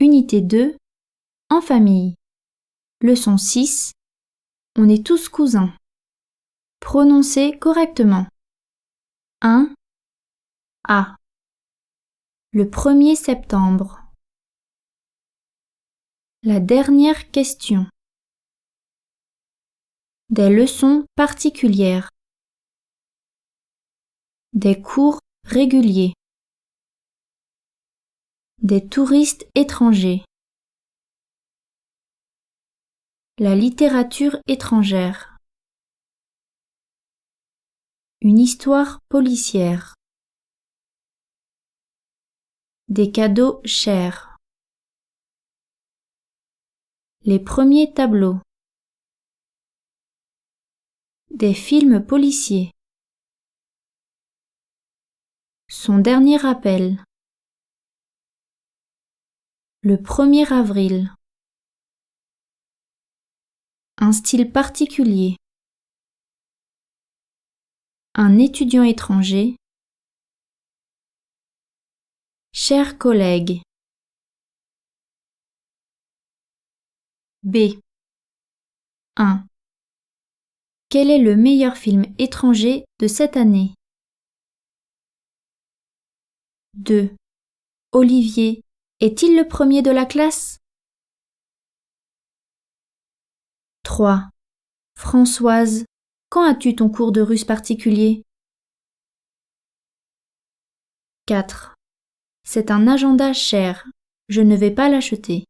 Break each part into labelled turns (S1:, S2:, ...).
S1: Unité 2, en famille. Leçon 6, on est tous cousins. Prononcez correctement. 1. A. Le 1er septembre. La dernière question. Des leçons particulières. Des cours réguliers. Des touristes étrangers. La littérature étrangère. Une histoire policière. Des cadeaux chers. Les premiers tableaux. Des films policiers. Son dernier appel. Le 1er avril. Un style particulier. Un étudiant étranger. Chers collègues. B. 1. Quel est le meilleur film étranger de cette année? 2. Olivier, est-il le premier de la classe? 3. Françoise, quand as-tu ton cours de russe particulier? 4. C'est un agenda cher, je ne vais pas l'acheter.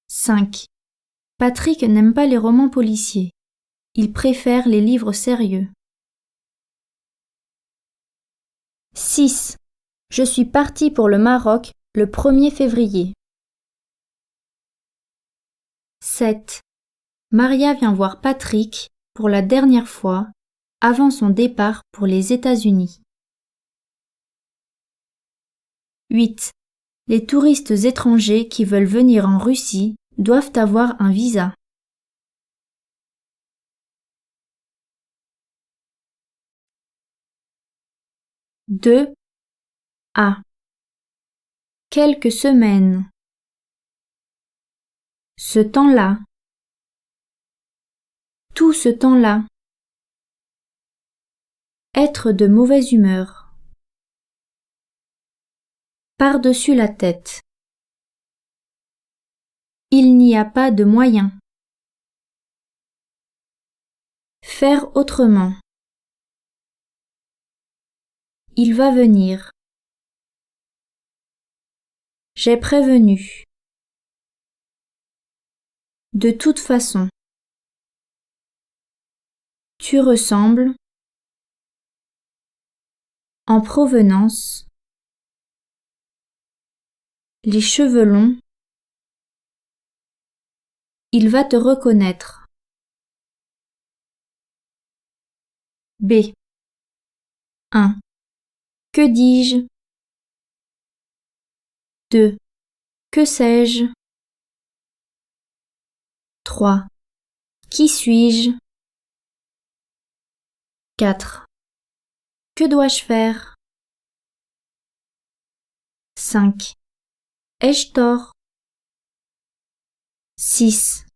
S1: 5. Patrick n'aime pas les romans policiers, il préfère les livres sérieux. 6. Je suis partie pour le Maroc le 1er février. 7. Maria vient voir Patrick pour la dernière fois avant son départ pour les États-Unis. 8. Les touristes étrangers qui veulent venir en Russie doivent avoir un visa. 2. A. Quelques semaines. Ce temps-là. Tout ce temps-là. Être de mauvaise humeur. Par-dessus la tête. Il n'y a pas de moyen. Faire autrement. Il va venir. J'ai prévenu. De toute façon. Tu ressembles. En provenance. Les cheveux longs. Il va te reconnaître. B. 1. Que dis-je? 2. Que sais-je? 3. Qui suis-je? 4. Que dois-je faire? 5. Ai-je tort? 6.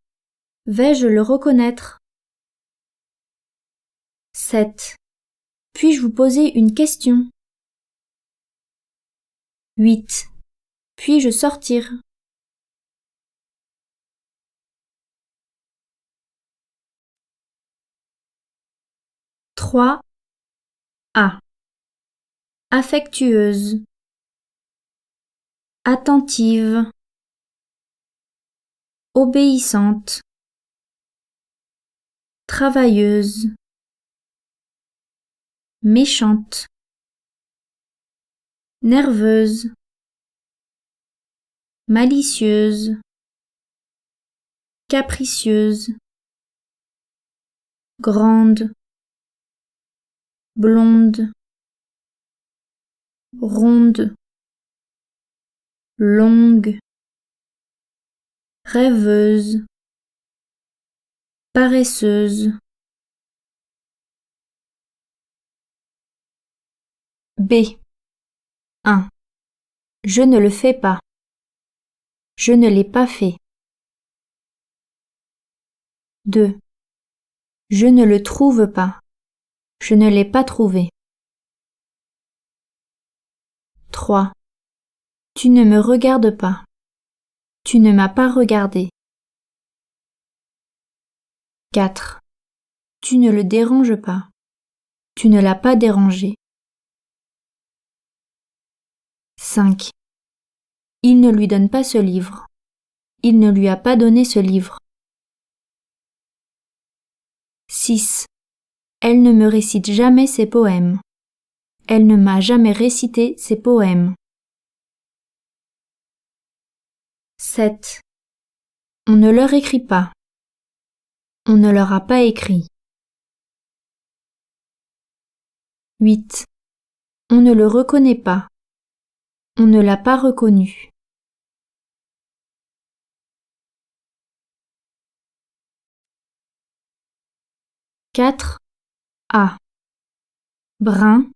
S1: Vais-je le reconnaître? 7. Puis-je vous poser une question? 8. Puis-je sortir? 3. A. Affectueuse. Attentive. Obéissante. Travailleuse. Méchante. Nerveuse. Malicieuse. Capricieuse. Grande. Blonde. Ronde. Longue. Rêveuse. Paresseuse. B. 1. Je ne le fais pas. Je ne l'ai pas fait. 2. Je ne le trouve pas. Je ne l'ai pas trouvé. 3. Tu ne me regardes pas. Tu ne m'as pas regardé. 4. Tu ne le déranges pas. Tu ne l'as pas dérangé. 5. Il ne lui donne pas ce livre. Il ne lui a pas donné ce livre. 6. Elle ne me récite jamais ses poèmes. Elle ne m'a jamais récité ses poèmes. 7. On ne leur écrit pas. On ne leur a pas écrit. 8. On ne le reconnaît pas. On ne l'a pas reconnu. 4. A. Brun,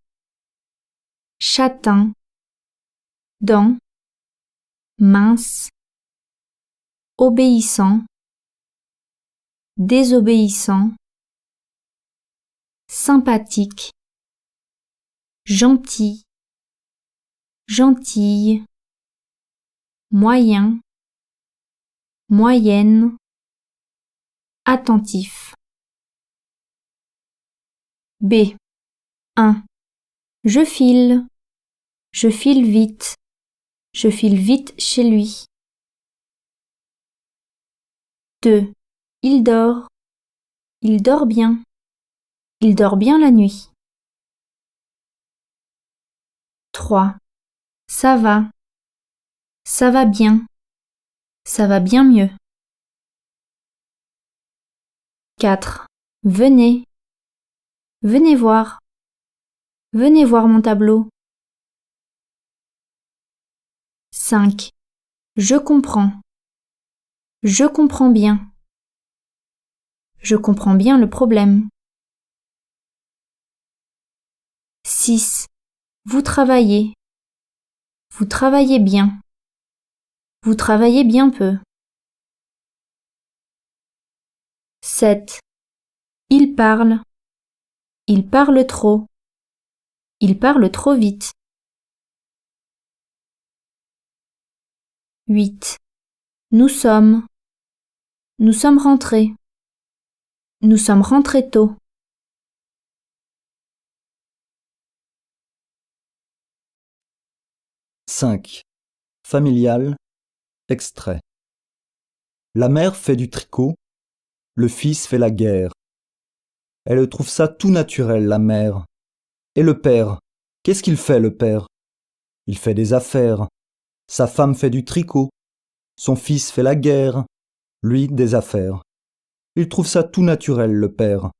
S1: châtain, dents, mince, obéissant, désobéissant, sympathique, gentil, gentille, moyen, moyenne, attentif. B. 1. Je file vite, je file vite chez lui. 2. Il dort bien, il dort bien la nuit. 3. Ça va bien, ça va bien mieux. 4. Venez voir mon tableau. 5. Je comprends bien. Je comprends bien le problème. 6. Vous travaillez bien. Vous travaillez bien peu. 7. Il parle trop. Il parle trop vite. 8. Nous sommes rentrés. Nous sommes rentrés tôt.
S2: « 5. Familial, extrait. La mère fait du tricot, le fils fait la guerre. Elle trouve ça tout naturel, la mère. Et le père, qu'est-ce qu'il fait, le père? Il fait des affaires. Sa femme fait du tricot. Son fils fait la guerre. Lui, des affaires. Il trouve ça tout naturel, le père.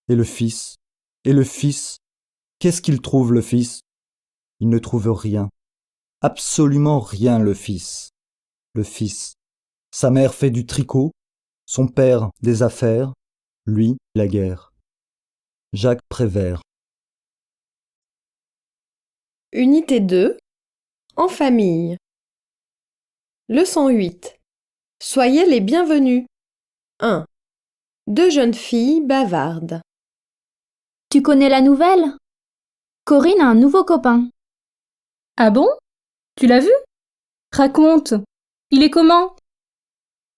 S2: Et le fils, qu'est-ce qu'il trouve, le fils? Il ne trouve rien. Absolument rien, le fils. Le fils. Sa mère fait du tricot, son père des affaires, lui la guerre. Jacques Prévert.
S3: Unité 2. En famille. Leçon 8. Soyez les bienvenus. 1. Deux jeunes filles bavardent.
S1: Tu connais la nouvelle? Corinne a un nouveau copain.
S4: Ah bon? Tu l'as vu? Raconte. Il est comment?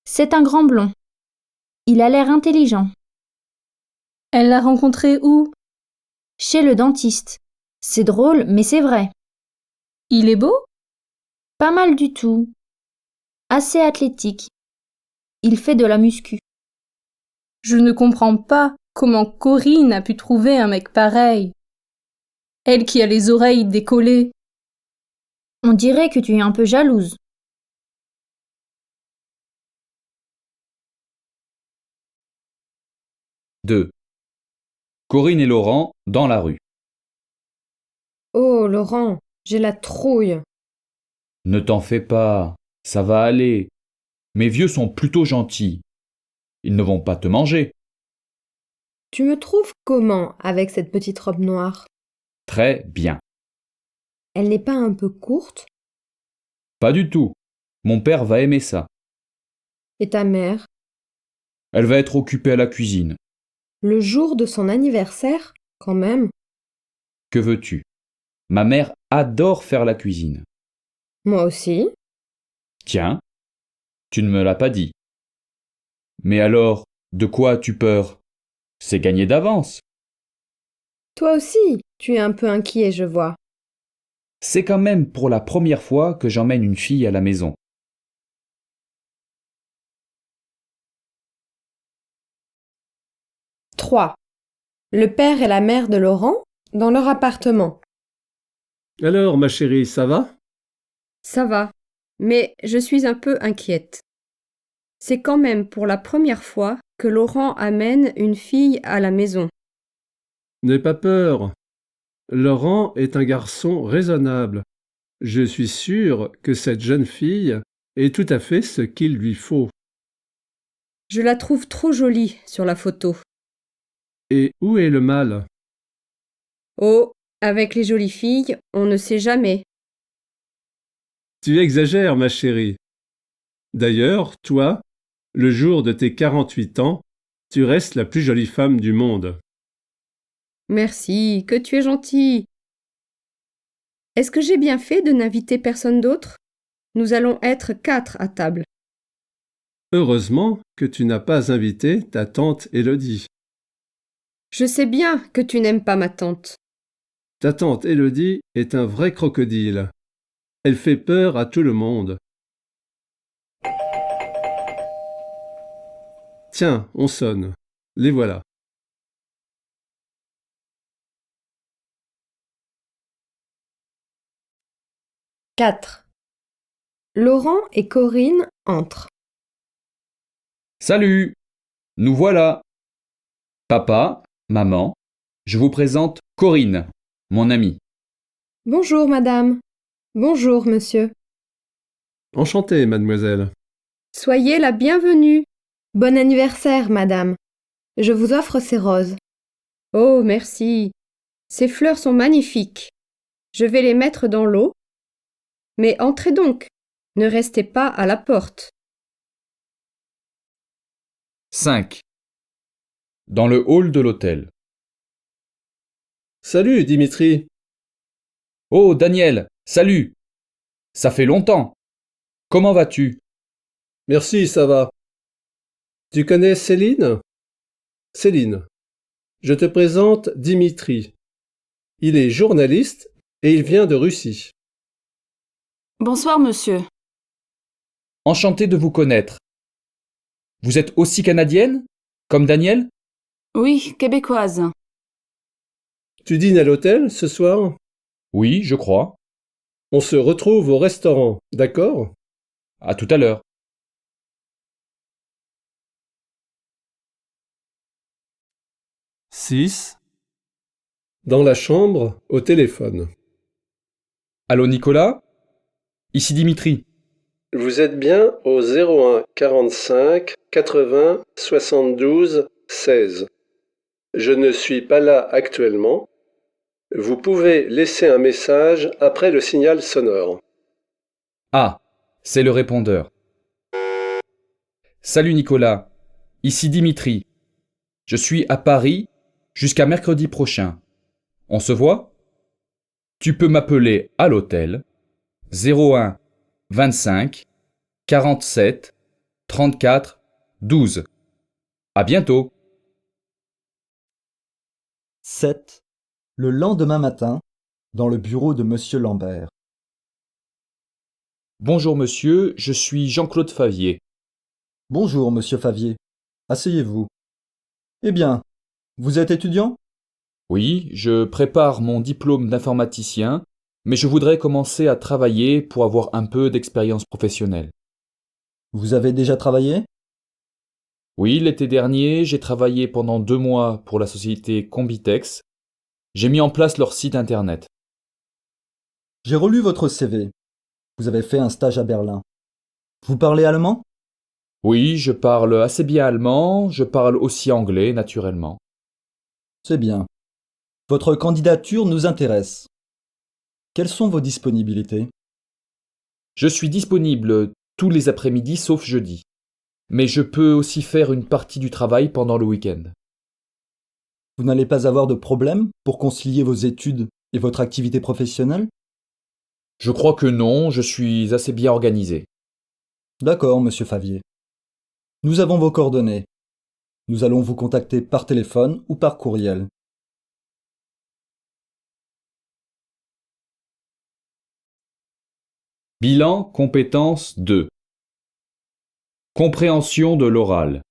S1: C'est un grand blond. Il a l'air intelligent.
S4: Elle l'a rencontré où?
S1: Chez le dentiste. C'est drôle, mais c'est vrai.
S4: Il est beau?
S1: Pas mal du tout. Assez athlétique. Il fait de la muscu.
S4: Je ne comprends pas comment Corinne a pu trouver un mec pareil. Elle qui a les oreilles décollées.
S1: On dirait que tu es un peu jalouse.
S5: « 2. Corinne et Laurent dans la rue.
S3: Oh, Laurent, j'ai la trouille.
S5: Ne t'en fais pas, ça va aller. Mes vieux sont plutôt gentils. Ils ne vont pas te manger.
S3: Tu me trouves comment avec cette petite robe noire?
S5: Très bien.
S3: Elle n'est pas un peu courte?
S5: Pas du tout. Mon père va aimer ça.
S3: Et ta mère?
S5: Elle va être occupée à la cuisine.
S3: Le jour de son anniversaire, quand même.
S5: Que veux-tu? Ma mère adore faire la cuisine.
S3: Moi aussi.
S5: Tiens, tu ne me l'as pas dit. Mais alors, de quoi as-tu peur? C'est gagné d'avance.
S3: Toi aussi, tu es un peu inquiet, je vois.
S5: C'est quand même pour la première fois que j'emmène une fille à la maison.
S3: « 3. Le père et la mère de Laurent dans leur appartement.
S6: Alors, ma chérie, ça va?
S7: Ça va, mais je suis un peu inquiète. C'est quand même pour la première fois que Laurent amène une fille à la maison.
S6: N'aie pas peur. Laurent est un garçon raisonnable. Je suis sûr que cette jeune fille est tout à fait ce qu'il lui faut.
S7: Je la trouve trop jolie sur la photo.
S6: Et où est le mal?
S7: Oh, avec les jolies filles, on ne sait jamais.
S6: Tu exagères, ma chérie. D'ailleurs, toi, le jour de tes 48 ans, tu restes la plus jolie femme du monde.
S7: Merci, que tu es gentil. Est-ce que j'ai bien fait de n'inviter personne d'autre? Nous allons être 4 à table.
S6: Heureusement que tu n'as pas invité ta tante Élodie.
S7: Je sais bien que tu n'aimes pas ma tante.
S6: Ta tante Élodie est un vrai crocodile. Elle fait peur à tout le monde. Tiens, on sonne. Les voilà.
S3: « 4. Laurent et Corinne entrent.
S5: Salut! Nous voilà! Papa, maman, je vous présente Corinne, mon amie.
S3: Bonjour, madame. Bonjour, monsieur.
S6: Enchanté, mademoiselle.
S7: Soyez la bienvenue.
S3: Bon anniversaire, madame. Je vous offre ces roses.
S7: Oh, merci. Ces fleurs sont magnifiques. Je vais les mettre dans l'eau. Mais entrez donc. Ne restez pas à la porte.
S5: 5. Dans le hall de l'hôtel.
S6: Salut, Dimitri.
S5: Oh, Daniel, salut! Ça fait longtemps. Comment vas-tu?
S6: Merci, ça va. Tu connais Céline? Céline, je te présente Dimitri. Il est journaliste et il vient de Russie.
S8: Bonsoir, monsieur.
S5: Enchanté de vous connaître. Vous êtes aussi canadienne, comme Daniel?
S8: Oui, québécoise.
S6: Tu dînes à l'hôtel ce soir?
S5: Oui, je crois.
S6: On se retrouve au restaurant, d'accord?
S5: À tout à l'heure.
S6: 6. Dans la chambre, au téléphone.
S5: Allô, Nicolas? Ici Dimitri.
S6: Vous êtes bien au 01 45 80 72 16. Je ne suis pas là actuellement. Vous pouvez laisser un message après le signal sonore.
S5: Ah, c'est le répondeur. Salut Nicolas, ici Dimitri. Je suis à Paris jusqu'à mercredi prochain. On se voit? Tu peux m'appeler à l'hôtel 01 25 47 34 12. À bientôt.
S2: 7. Le lendemain matin, dans le bureau de Monsieur Lambert.
S5: Bonjour monsieur, je suis Jean-Claude Favier.
S2: Bonjour, Monsieur Favier. Asseyez-vous. Eh bien, vous êtes étudiant?
S5: Oui, je prépare mon diplôme d'informaticien, mais je voudrais commencer à travailler pour avoir un peu d'expérience professionnelle.
S2: Vous avez déjà travaillé?
S5: Oui, l'été dernier, j'ai travaillé pendant 2 mois pour la société Combitex. J'ai mis en place leur site internet.
S2: J'ai relu votre CV. Vous avez fait un stage à Berlin. Vous parlez allemand?
S5: Oui, je parle assez bien allemand, je parle aussi anglais, naturellement.
S2: C'est bien. Votre candidature nous intéresse. Quelles sont vos disponibilités?
S5: Je suis disponible tous les après-midi sauf jeudi. Mais je peux aussi faire une partie du travail pendant le week-end.
S2: Vous n'allez pas avoir de problème pour concilier vos études et votre activité professionnelle?
S5: Je crois que non, je suis assez bien organisé.
S2: D'accord, monsieur Favier. Nous avons vos coordonnées. Nous allons vous contacter par téléphone ou par courriel.
S5: Bilan compétence 2. Compréhension de l'oral.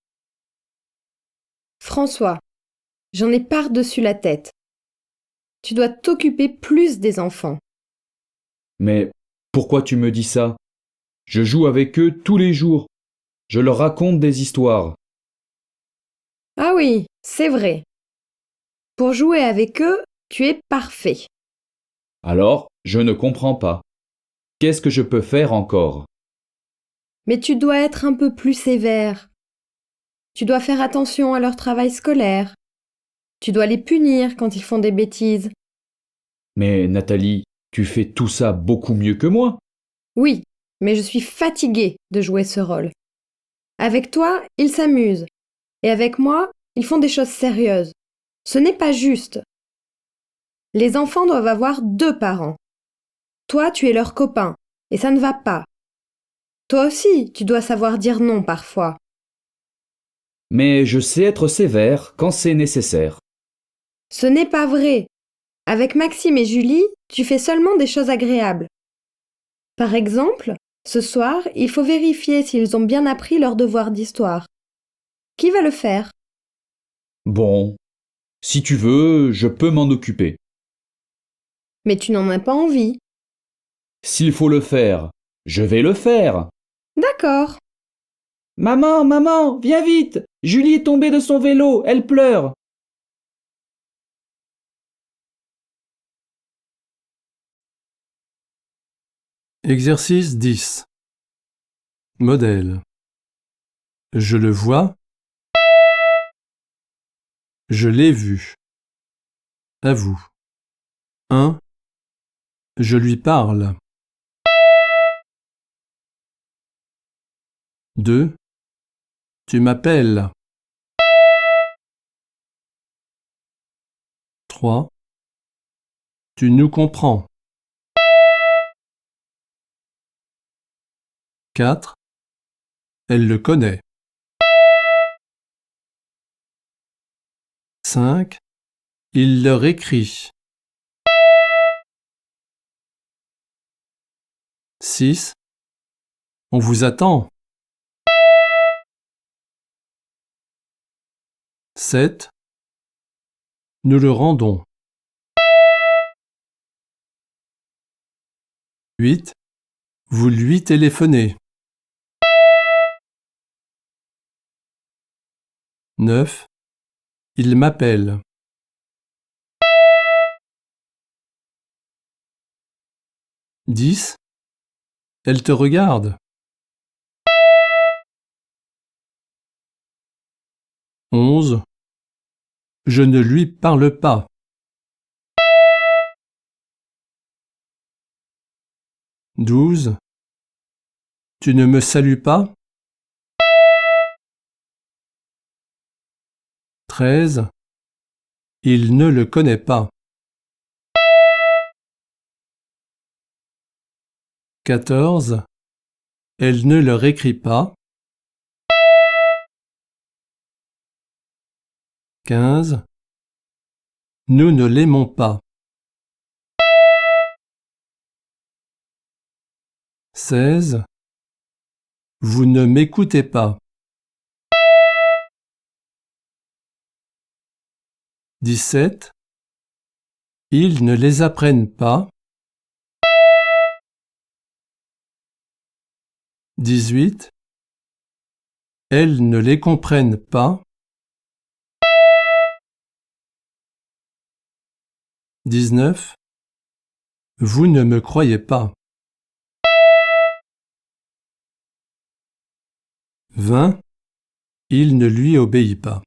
S3: François, j'en ai par-dessus la tête. Tu dois t'occuper plus des enfants.
S5: Mais pourquoi tu me dis ça? Je joue avec eux tous les jours. Je leur raconte des histoires.
S3: Ah oui, c'est vrai. Pour jouer avec eux, tu es parfait.
S5: Alors, je ne comprends pas. Qu'est-ce que je peux faire encore?
S3: Mais tu dois être un peu plus sévère. Tu dois faire attention à leur travail scolaire. Tu dois les punir quand ils font des bêtises.
S5: Mais Nathalie, tu fais tout ça beaucoup mieux que moi.
S3: Oui, mais je suis fatiguée de jouer ce rôle. Avec toi, ils s'amusent. Et avec moi, ils font des choses sérieuses. Ce n'est pas juste. Les enfants doivent avoir 2 parents. Toi, tu es leur copain, et ça ne va pas. Toi aussi, tu dois savoir dire non parfois.
S5: Mais je sais être sévère quand c'est nécessaire.
S3: Ce n'est pas vrai. Avec Maxime et Julie, tu fais seulement des choses agréables. Par exemple, ce soir, il faut vérifier s'ils ont bien appris leur devoir d'histoire. Qui va le faire?
S5: Bon, si tu veux, je peux m'en occuper.
S3: Mais tu n'en as pas envie.
S5: S'il faut le faire, je vais le faire.
S3: D'accord.
S5: Maman, maman, viens vite! Julie est tombée de son vélo, elle pleure.
S9: Exercice 10. Modèle. Je le vois. Je l'ai vu. À vous. 1. Je lui parle. 2. Tu m'appelles. 3. Tu nous comprends. 4. Elle le connaît. 5. Il leur écrit. 6. On vous attend. 7. Nous le rendons. 8. Vous lui téléphonez. 9. Il m'appelle. 10. Elle te regarde. 11. Je ne lui parle pas. 12. Tu ne me salues pas. 13. Il ne le connaît pas. 14. Elle ne leur écrit pas. 15. Nous ne l'aimons pas. 16. Vous ne m'écoutez pas. 17. Ils ne les apprennent pas. 18. Elles ne les comprennent pas. 19. Vous ne me croyez pas. 20. Il ne lui obéit pas.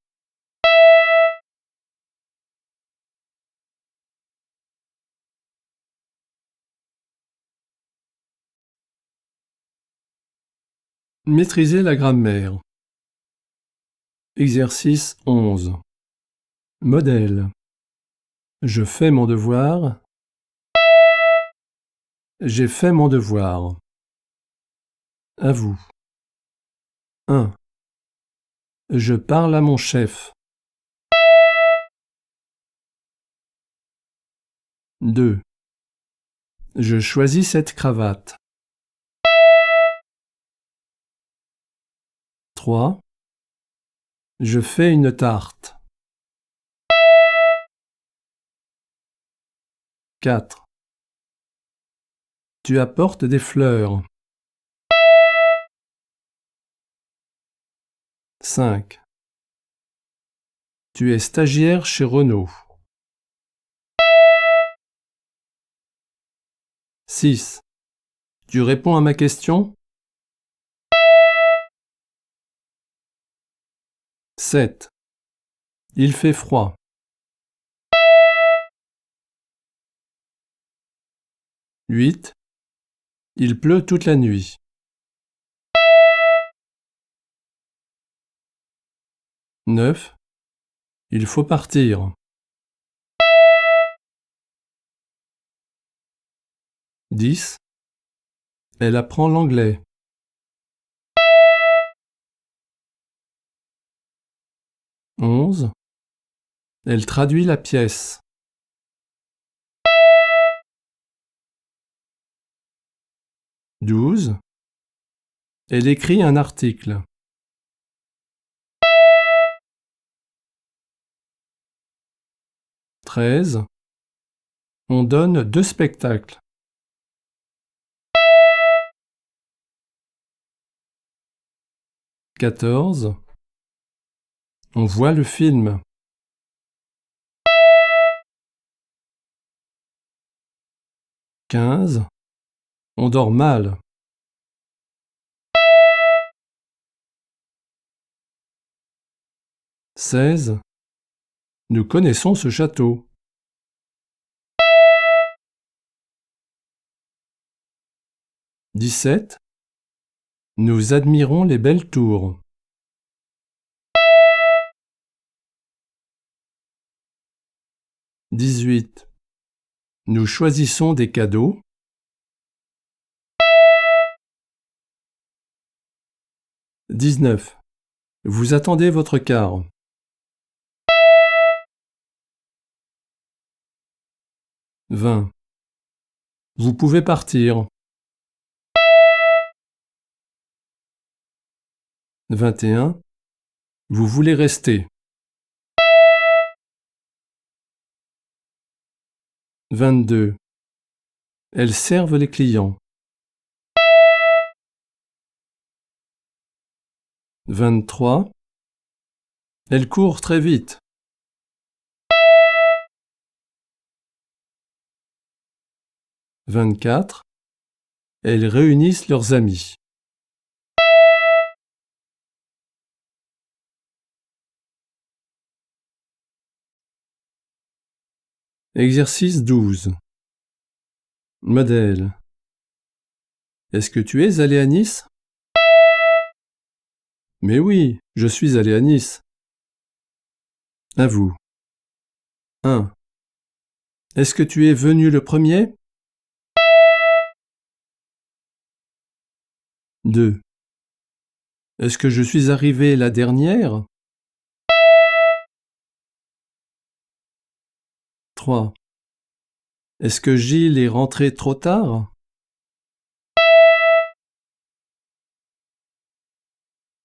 S9: Maîtriser la grammaire. Exercice 11. Modèle. Je fais mon devoir. J'ai fait mon devoir. À vous. 1. Je parle à mon chef. 2. Je choisis cette cravate. 3. Je fais une tarte. 4. Tu apportes des fleurs. 5. Tu es stagiaire chez Renault. 6. Tu réponds à ma question. 7. Il fait froid. 8. Il pleut toute la nuit. 9. Il faut partir. 10. Elle apprend l'anglais. 11. Elle traduit la pièce. 12. Elle écrit un article. 13. On donne 2 spectacles. 14. On voit le film. 15. On dort mal. 16. Nous connaissons ce château. 17. Nous admirons les belles tours. 18. Nous choisissons des cadeaux. 19. Vous attendez votre car. 20. Vous pouvez partir. 21. Vous voulez rester. 22. Elles servent les clients. 23. Elles courent très vite. 24. Elles réunissent leurs amis. 12. Modèle. Est-ce que tu es allé à Nice? Mais oui, je suis allé à Nice. À vous. 1. Est-ce que tu es venu le premier? 2. Est-ce que je suis arrivé la dernière? 3. Est-ce que Gilles est rentré trop tard?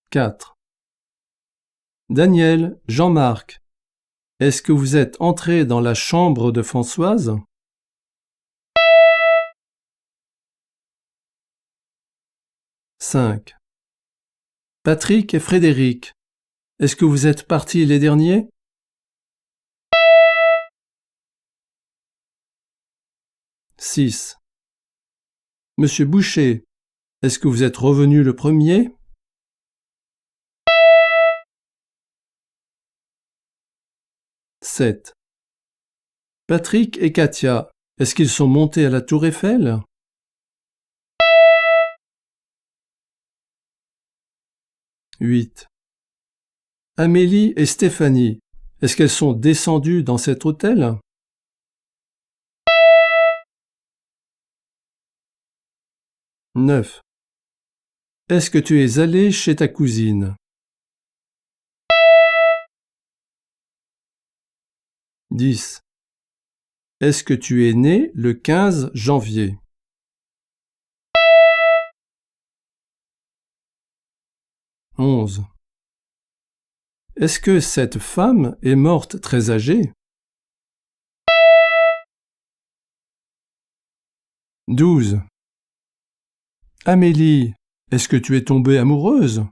S9: 4. Daniel, Jean-Marc, est-ce que vous êtes entrés dans la chambre de Françoise? 5. Patrick et Frédéric, est-ce que vous êtes partis les derniers? 6. Monsieur Boucher, est-ce que vous êtes revenu le premier? 7. Patrick et Katia, est-ce qu'ils sont montés à la Tour Eiffel? 8. Amélie et Stéphanie, est-ce qu'elles sont descendues dans cet hôtel? 9. Est-ce que tu es allé chez ta cousine? 10. Est-ce que tu es né le 15 janvier? 11. Est-ce que cette femme est morte très âgée? 12. Amélie, est-ce que tu es tombée amoureuse?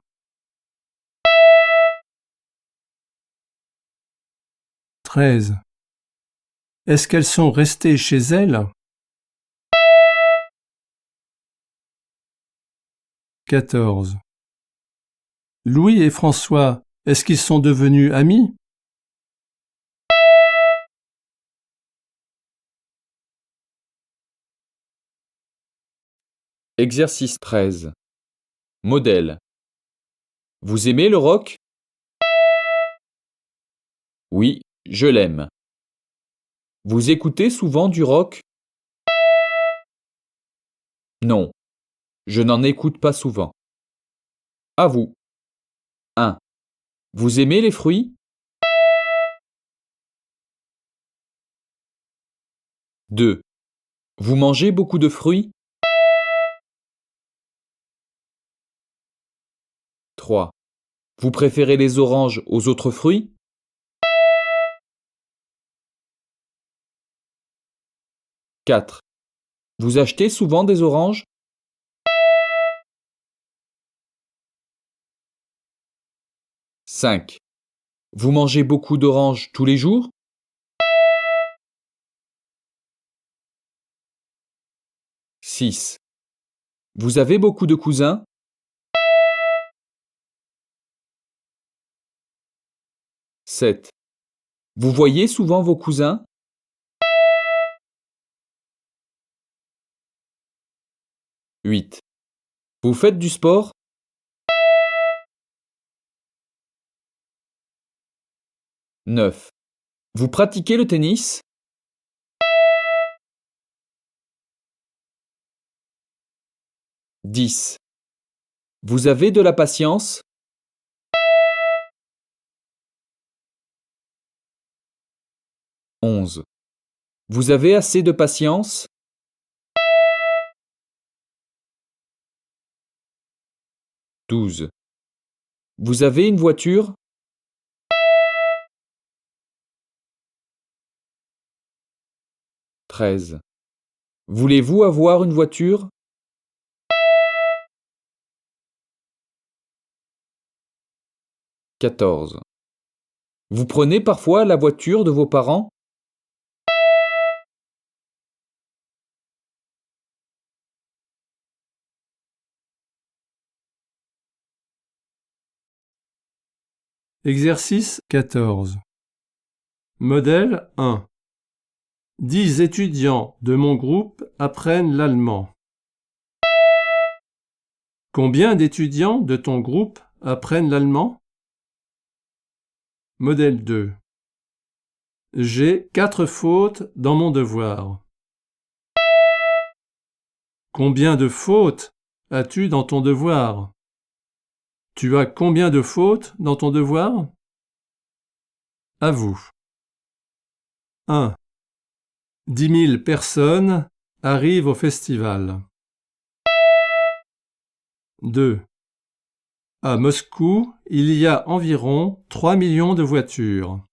S9: 13. Est-ce qu'elles sont restées chez elles? 14. Louis et François, est-ce qu'ils sont devenus amis?
S5: 'Exercice 13. Modèle. Vous aimez le rock? Oui, je l'aime. Vous écoutez souvent du rock? Non, je n'en écoute pas souvent. À vous. 1. Vous aimez les fruits? 2. Vous mangez beaucoup de fruits? 3. Vous préférez les oranges aux autres fruits? 4. Vous achetez souvent des oranges? 5. Vous mangez beaucoup d'oranges tous les jours? 6. Vous avez beaucoup de cousins? 7. Vous voyez souvent vos cousins? 8. Vous faites du sport? 9. Vous pratiquez le tennis? 10. Vous avez de la patience? 11. Vous avez assez de patience? 12. Vous avez une voiture? 13. Voulez-vous avoir une voiture? 14. Vous prenez parfois la voiture de vos parents?
S9: 'Exercice 14. Modèle 1. 10 étudiants de mon groupe apprennent l'allemand. Combien d'étudiants de ton groupe apprennent l'allemand? Modèle 2. J'ai 4 fautes dans mon devoir. Combien de fautes as-tu dans ton devoir? Tu as combien de fautes dans ton devoir? À vous. 1. 10 000 personnes arrivent au festival. 2. À Moscou, il y a environ 3 millions de voitures.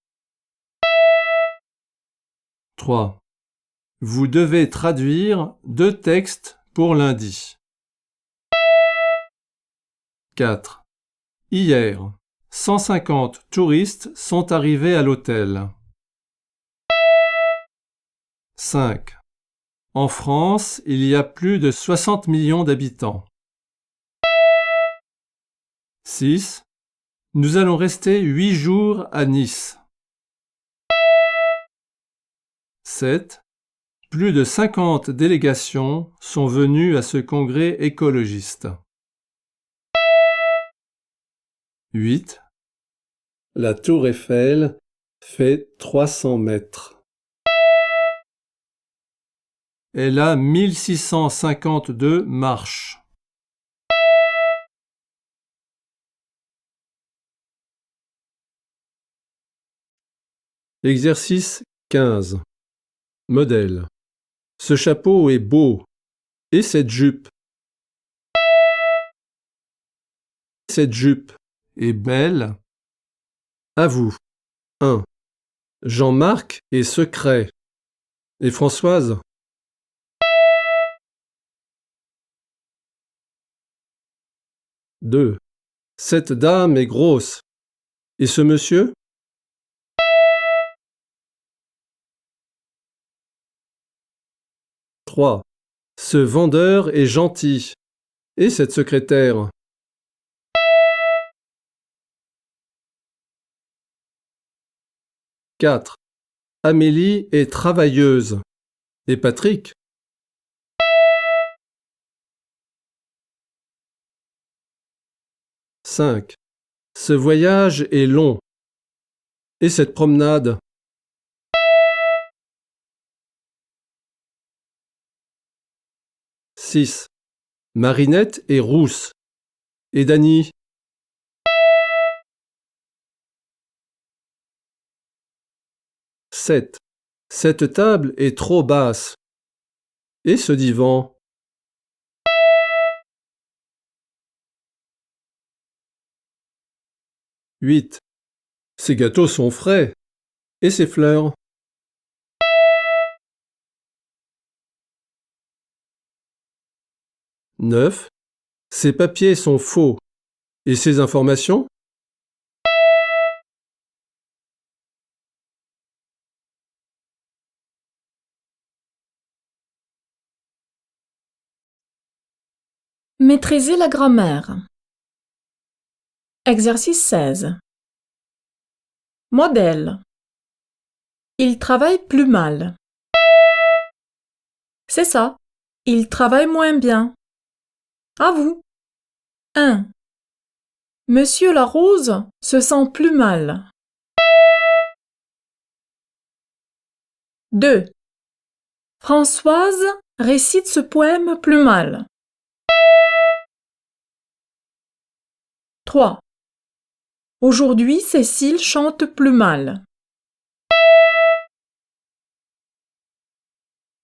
S9: 3. Vous devez traduire 2 textes pour lundi. 4. Hier, 150 touristes sont arrivés à l'hôtel. 5. En France, il y a plus de 60 millions d'habitants. 6. Nous allons rester 8 jours à Nice. 7. Plus de 50 délégations sont venues à ce congrès écologiste. 8.
S6: La tour Eiffel fait 300 mètres.
S9: Elle a 1652 marches.
S6: Exercice 15. Modèle. Ce chapeau est beau. Et cette jupe? Cette jupe
S9: Et belle.
S6: À vous. 1. Jean-Marc est secret. Et Françoise? 2. Cette dame est grosse. Et ce monsieur? 3. Ce vendeur est gentil. Et cette secrétaire? 4. Amélie est travailleuse. Et Patrick? 5. Ce voyage est long. Et cette promenade? 6. Marinette est rousse. Et Dany? 7. Cette table est trop basse. Et ce divan? 8. Ces gâteaux sont frais. Et ces fleurs? 9. Ces papiers sont faux. Et ces informations?
S10: 'Maîtriser la grammaire. Exercice 16. Modèle. Il travaille plus mal. C'est ça. Il travaille moins bien. À vous. 1. Monsieur Larose se sent plus mal. 2. Françoise récite ce poème plus mal. 3. Aujourd'hui, Cécile chante plus mal.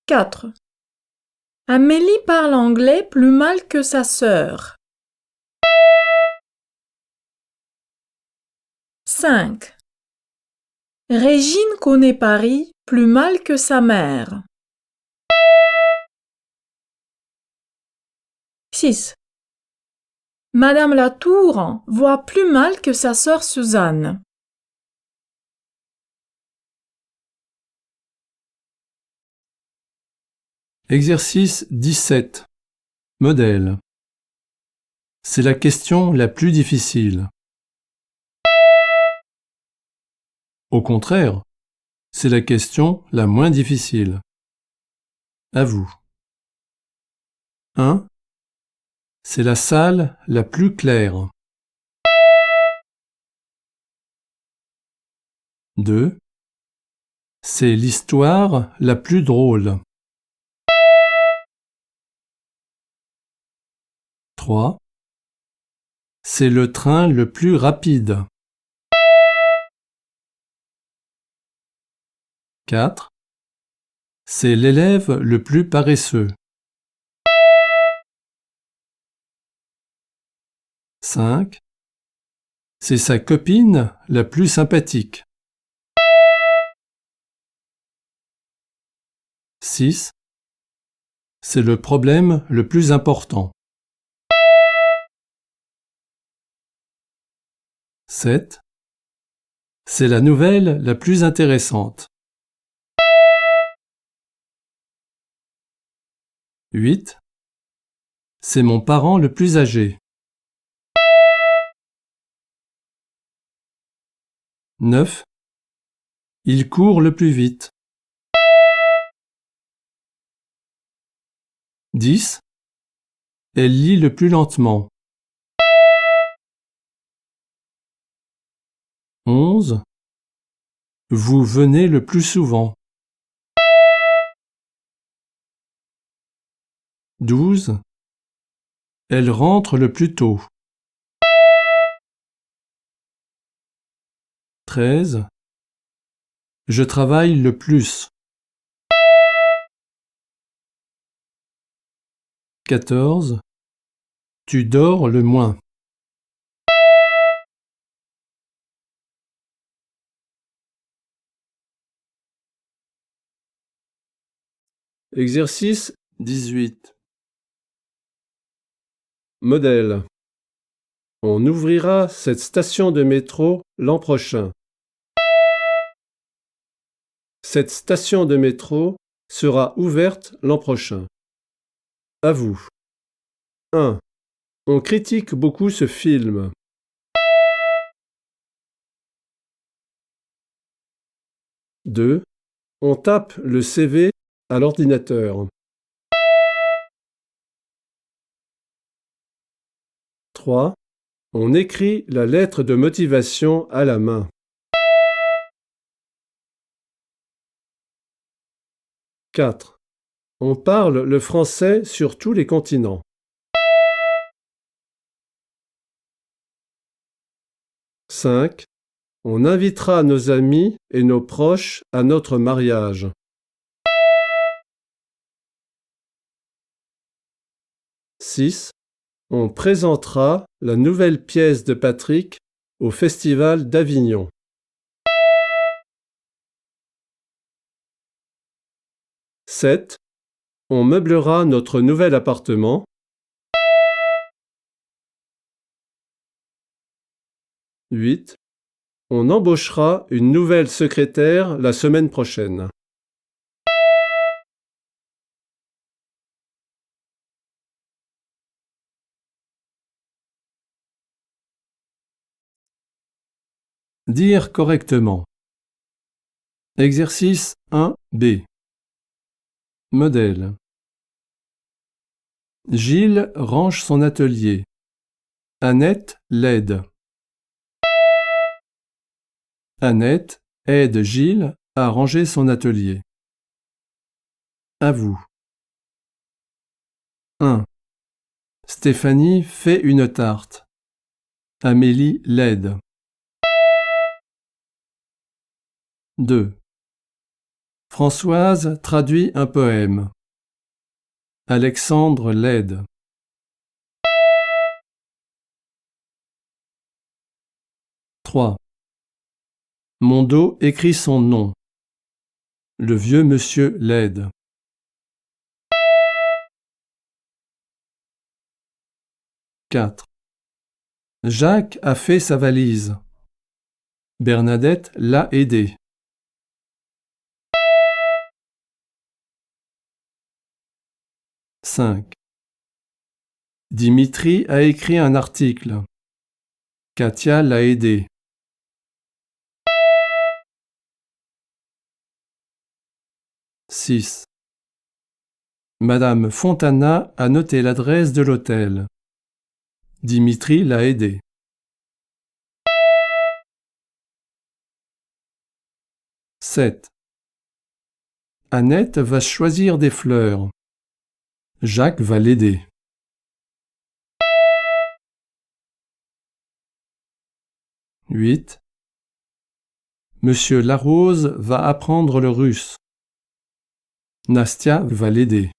S10: 4. Amélie parle anglais plus mal que sa sœur. 5. Régine connaît Paris plus mal que sa mère. 6. Madame Latour voit plus mal que sa sœur Suzanne.
S9: Exercice 17. Modèle. C'est la question la plus difficile. Au contraire, c'est la question la moins difficile. À vous. 1. C'est la salle la plus claire. 2. C'est l'histoire la plus drôle. 3. C'est le train le plus rapide. 4. C'est l'élève le plus paresseux. 5. C'est sa copine la plus sympathique. 6. C'est le problème le plus important. 7. C'est la nouvelle la plus intéressante. 8. C'est mon parent le plus âgé. 9. Il court le plus vite. 10. Elle lit le plus lentement. 11. Vous venez le plus souvent. 12. Elle rentre le plus tôt. 13. Je travaille le plus. 14. Tu dors le moins.
S6: Exercice
S9: 18.
S6: modèle. On ouvrira cette station de métro l'an prochain. Cette station de métro sera ouverte l'an prochain. À vous. 1. On critique beaucoup ce film. 2. On tape le CV à l'ordinateur. 3. On écrit la lettre de motivation à la main. 4. On parle le français sur tous les continents. 5. On invitera nos amis et nos proches à notre mariage. 6. On présentera la nouvelle pièce de Patrick au Festival d'Avignon. 7. On meublera notre nouvel appartement. 8. On embauchera une nouvelle secrétaire la semaine prochaine.
S9: Dire correctement. Exercice 1B. Modèle. Gilles range son atelier. Annette l'aide. Annette aide Gilles à ranger son atelier. À vous. 1. Stéphanie fait une tarte. Amélie l'aide. 2. Françoise traduit un poème. Alexandre l'aide. 3. Mondo écrit son nom. Le vieux monsieur l'aide. 4. Jacques a fait sa valise. Bernadette l'a aidé. 5. Dimitri a écrit un article. Katia l'a aidé. 6. Madame Fontana a noté l'adresse de l'hôtel. Dimitri l'a aidé. 7. Annette va choisir des fleurs. Jacques va l'aider. 8. Monsieur Larose va apprendre le russe. Nastia va l'aider.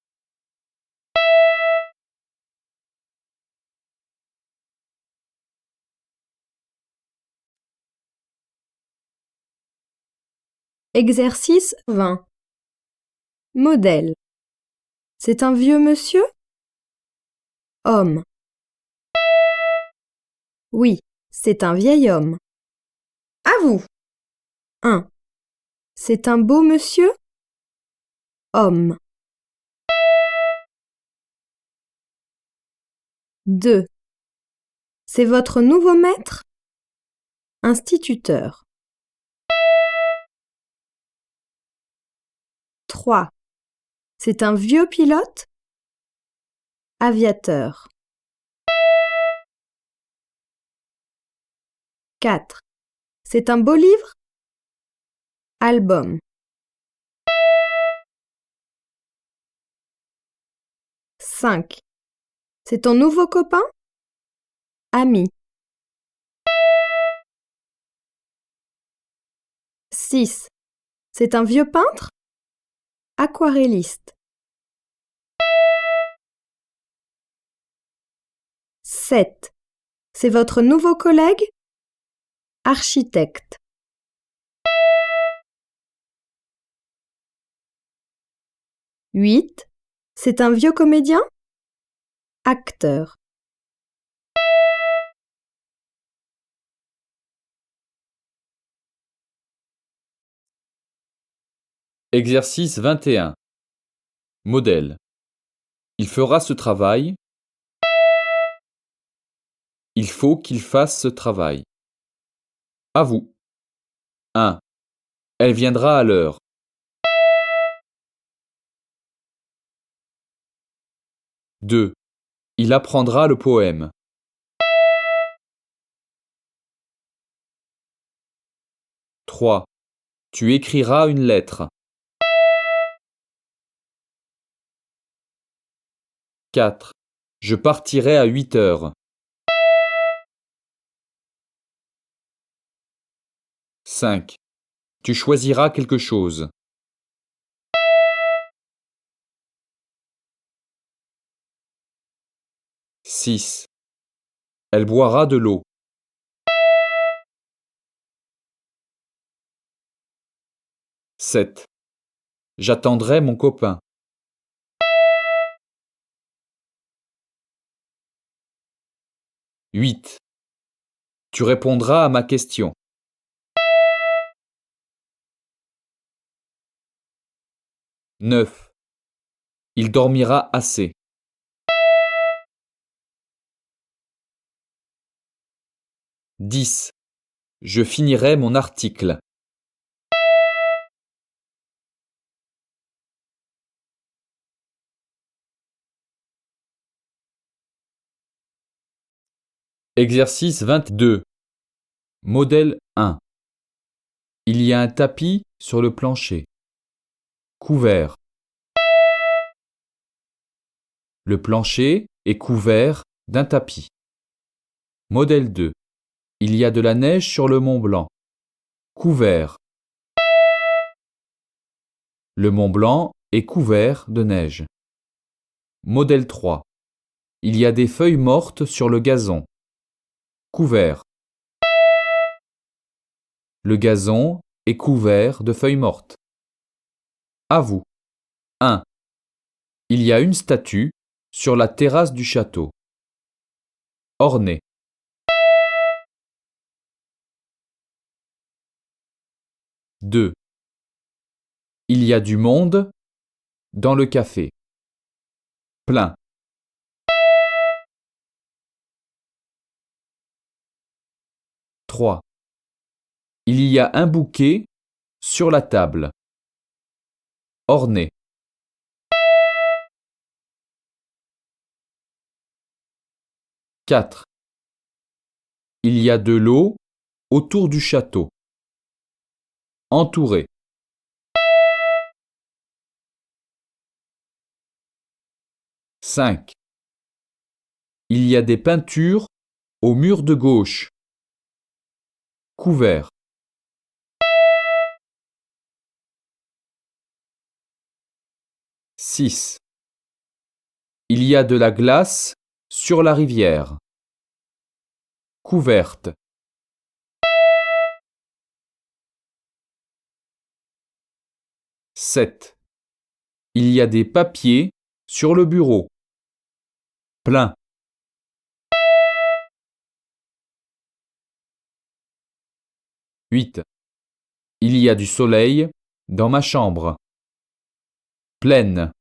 S3: 'Exercice 20. Modèle. C'est un vieux monsieur? Homme. Oui, c'est un vieil homme. À vous. 1. C'est un beau monsieur? Homme. 2. C'est votre nouveau maître? Instituteur. 3. C'est un vieux pilote? Aviateur. 4. C'est un beau livre? Album. 5. C'est ton nouveau copain? Ami. 6. C'est un vieux peintre? Aquarelliste. 7. C'est votre nouveau collègue? Architecte. 8. C'est un vieux comédien? Acteur.
S5: 'Exercice 21. Modèle. Il fera ce travail. Il faut qu'il fasse ce travail. À vous. 1. Elle viendra à l'heure. 2. Il apprendra le poème. 3. Tu écriras une lettre. 4. Je partirai à 8 heures. 5. Tu choisiras quelque chose. 6. Elle boira de l'eau. 7. J'attendrai mon copain. 8. Tu répondras à ma question. 9. Il dormira assez. 10. Je finirai mon article. 'Exercice 22. Modèle 1. Il y a un tapis sur le plancher. Couvert. Le plancher est couvert d'un tapis. Modèle 2. Il y a de la neige sur le Mont Blanc. Couvert. Le Mont Blanc est couvert de neige. Modèle 3. Il y a des feuilles mortes sur le gazon. Couvert. Le gazon est couvert de feuilles mortes. À vous. 1. Il y a une statue sur la terrasse du château. Ornée. 2. Il y a du monde dans le café. Plein. 3. Il y a un bouquet sur la table. Orné. 4. Il y a de l'eau autour du château. Entouré. 5. Il y a des peintures au mur de gauche. Couvert. 6. Il y a de la glace sur la rivière. Couverte. 7. Il y a des papiers sur le bureau. Plein. 8. Il y a du soleil dans ma chambre. Pleine.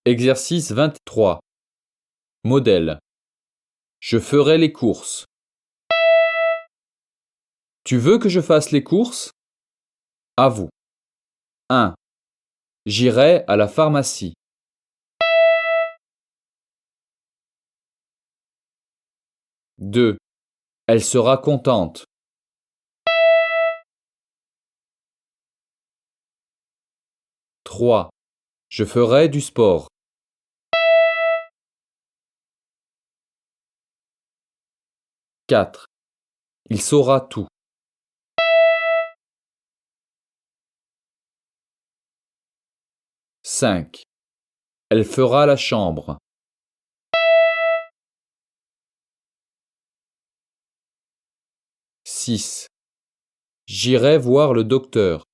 S5: 'Exercice 23. Modèle. Je ferai les courses. Tu veux que je fasse les courses? À vous. 1. J'irai à la pharmacie. 2. Elle sera contente. 3. Je ferai du sport. 4. Il saura tout. 5. Elle fera la chambre. 6. J'irai voir le docteur.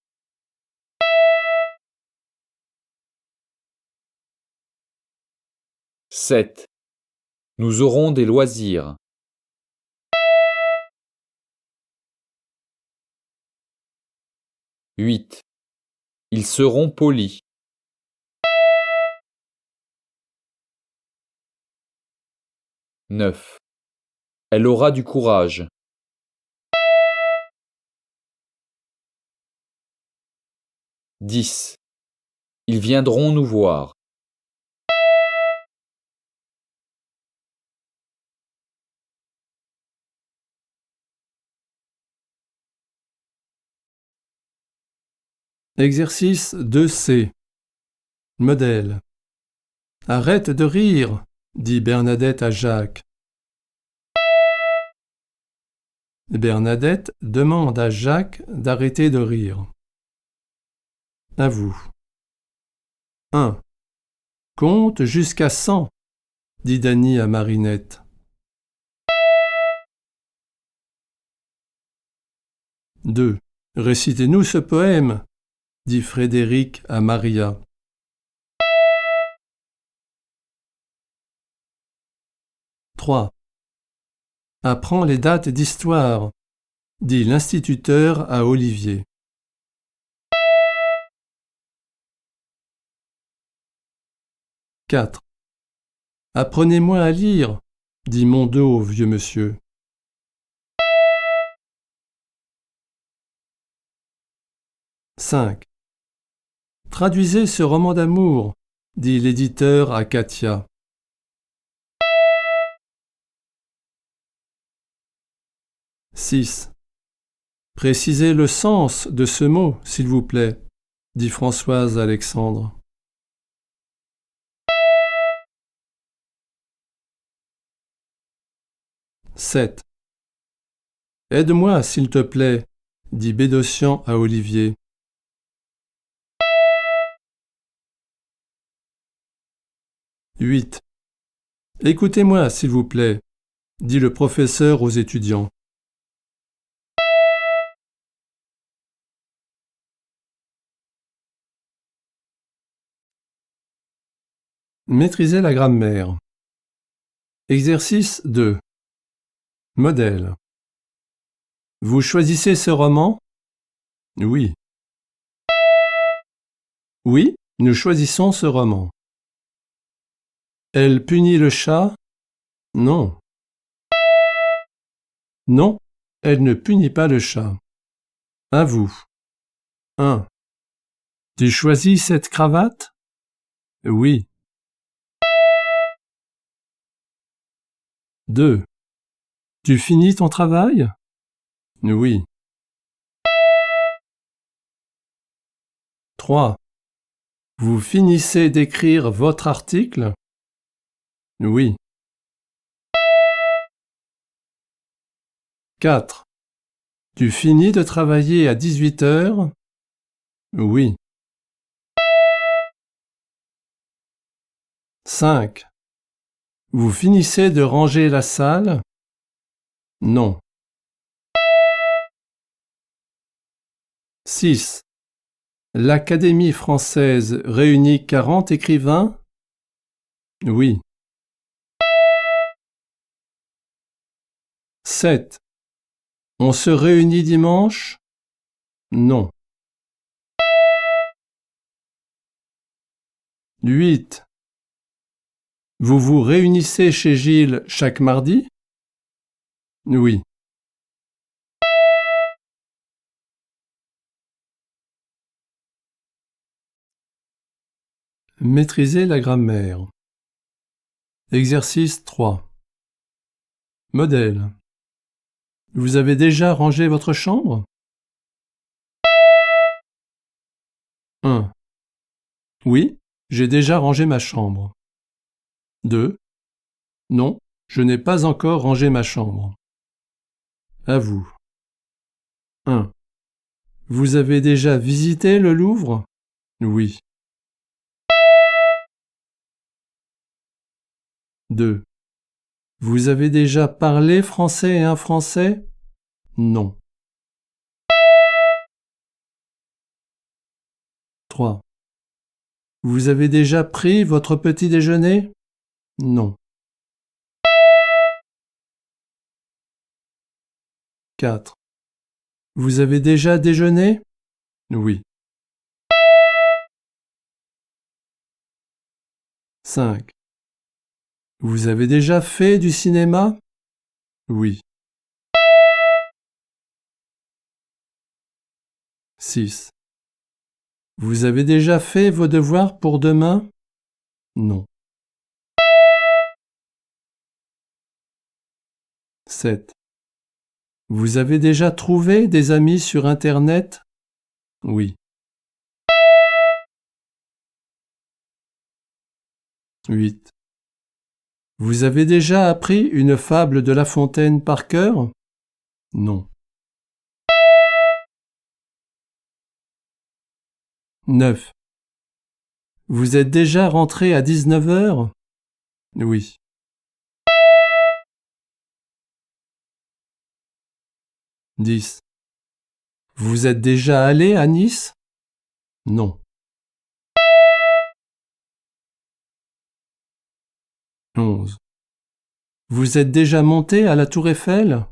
S5: 7. Nous aurons des loisirs. 8. Ils seront polis. 9. Elle aura du courage. 10. Ils viendront nous voir.
S9: 'Exercice 2C. Modèle. Arrête de rire, dit Bernadette à Jacques. Bernadette demande à Jacques d'arrêter de rire. À vous. 1. Compte jusqu'à 100, dit Dany à Marinette. 2. Récitez-nous ce poème, dit Frédéric à Maria. 3. Apprends les dates d'histoire, dit l'instituteur à Olivier. 4. Apprenez-moi à lire, dit Mondeau au vieux monsieur. 5. Traduisez ce roman d'amour, dit l'éditeur à Katia. 6. Précisez le sens de ce mot, s'il vous plaît, dit Françoise Alexandre. 7. Aide-moi, s'il te plaît, dit Bédocian à Olivier. 8. Écoutez-moi, s'il vous plaît, dit le professeur aux étudiants. 'Maîtrisez la grammaire. Exercice 2. Modèle. Vous choisissez ce roman? Oui. Oui, nous choisissons ce roman. Elle punit le chat? Non. Non, elle ne punit pas le chat. À vous. 1. Tu choisis cette cravate? Oui. 2. Tu finis ton travail? Oui. 3. Vous finissez d'écrire votre article? Oui. 4. Tu finis de travailler à 18 heures? Oui. 5. Vous finissez de ranger la salle? Non. 6. L'Académie française réunit 40 écrivains? Oui. 7. On se réunit dimanche? Non. 8. Vous vous réunissez chez Gilles chaque mardi? Oui. Maîtrisez la grammaire. Exercice 3. Modèle. Vous avez déjà rangé votre chambre? 1. Oui, j'ai déjà rangé ma chambre. 2. Non, je n'ai pas encore rangé ma chambre. À vous. 1. Vous avez déjà visité le Louvre? Oui. 2. Vous avez déjà parlé français et un français? Non. 3. Vous avez déjà pris votre petit déjeuner? Non. 4. Vous avez déjà déjeuné? Oui. 5. Vous avez déjà fait du cinéma? Oui. 6. Vous avez déjà fait vos devoirs pour demain? Non. 7. Vous avez déjà trouvé des amis sur Internet? Oui. 8. Vous avez déjà appris une fable de La Fontaine par cœur? Non. 9. Vous êtes déjà rentré à 19 heures? Oui. 10. Vous êtes déjà allé à Nice? Non. 11. Vous êtes déjà monté à la Tour Eiffel?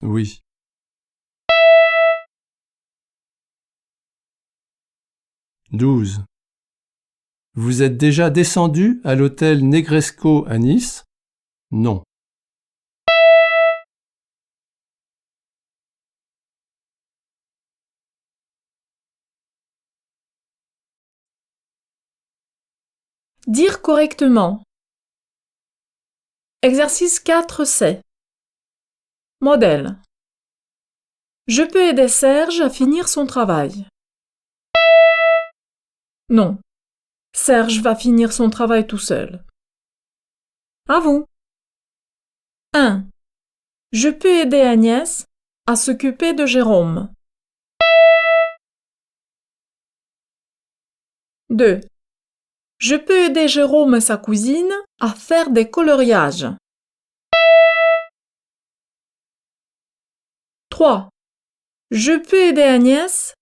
S9: Oui. 12. Vous êtes déjà descendu à l'hôtel Negresco à Nice? Non.
S10: 'Dire correctement. Exercice 4C. Modèle. Je peux aider Serge à finir son travail. Non. Serge va finir son travail tout seul. À vous. 1. Je peux aider Agnès à s'occuper de Jérôme. 2. Je peux aider Jérôme et sa cousine à faire des coloriages. 3. Je peux aider Agnès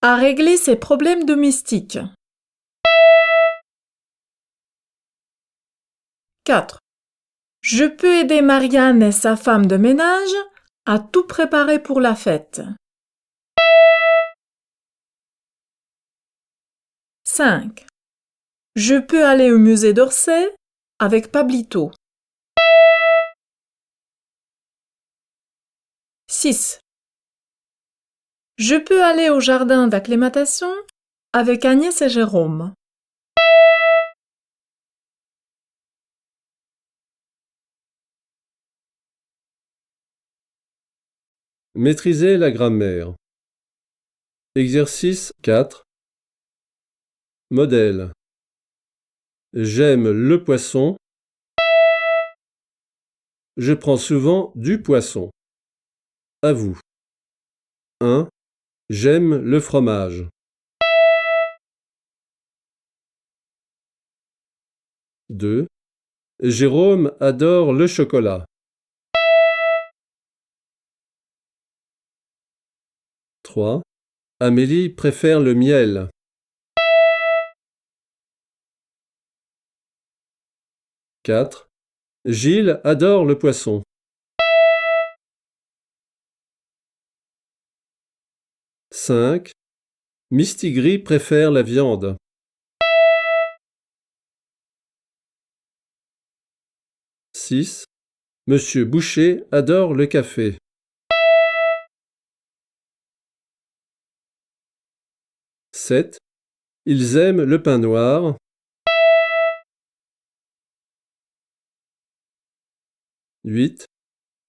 S10: à régler ses problèmes domestiques. 4. Je peux aider Marianne et sa femme de ménage à tout préparer pour la fête. 5. Je peux aller au musée d'Orsay avec Pablito. 6. Je peux aller au jardin d'acclimatation avec Agnès et Jérôme.
S9: Maîtrisez la grammaire. Exercice 4. Modèle. J'aime le poisson. Je prends souvent du poisson. À vous. 1. J'aime le fromage. 2. Jérôme adore le chocolat. 3. Amélie préfère le miel. 4. Gilles adore le poisson. 5. Mistigris préfère la viande. 6. Monsieur Boucher adore le café. 7. Ils aiment le pain noir.
S6: 8.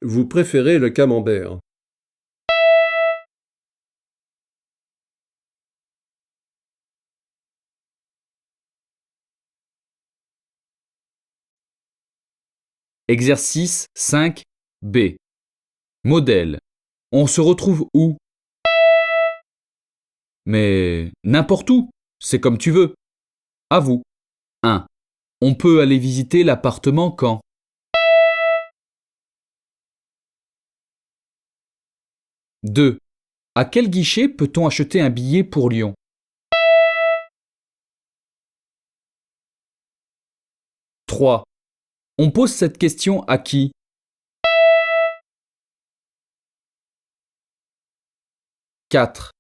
S6: Vous préférez le camembert.
S5: Exercice 5B. Modèle. On se retrouve où? Mais n'importe où, c'est comme tu veux. À vous. 1. On peut aller visiter l'appartement quand? 2. À quel guichet peut-on acheter un billet pour Lyon? 3. On pose cette question à qui? 4.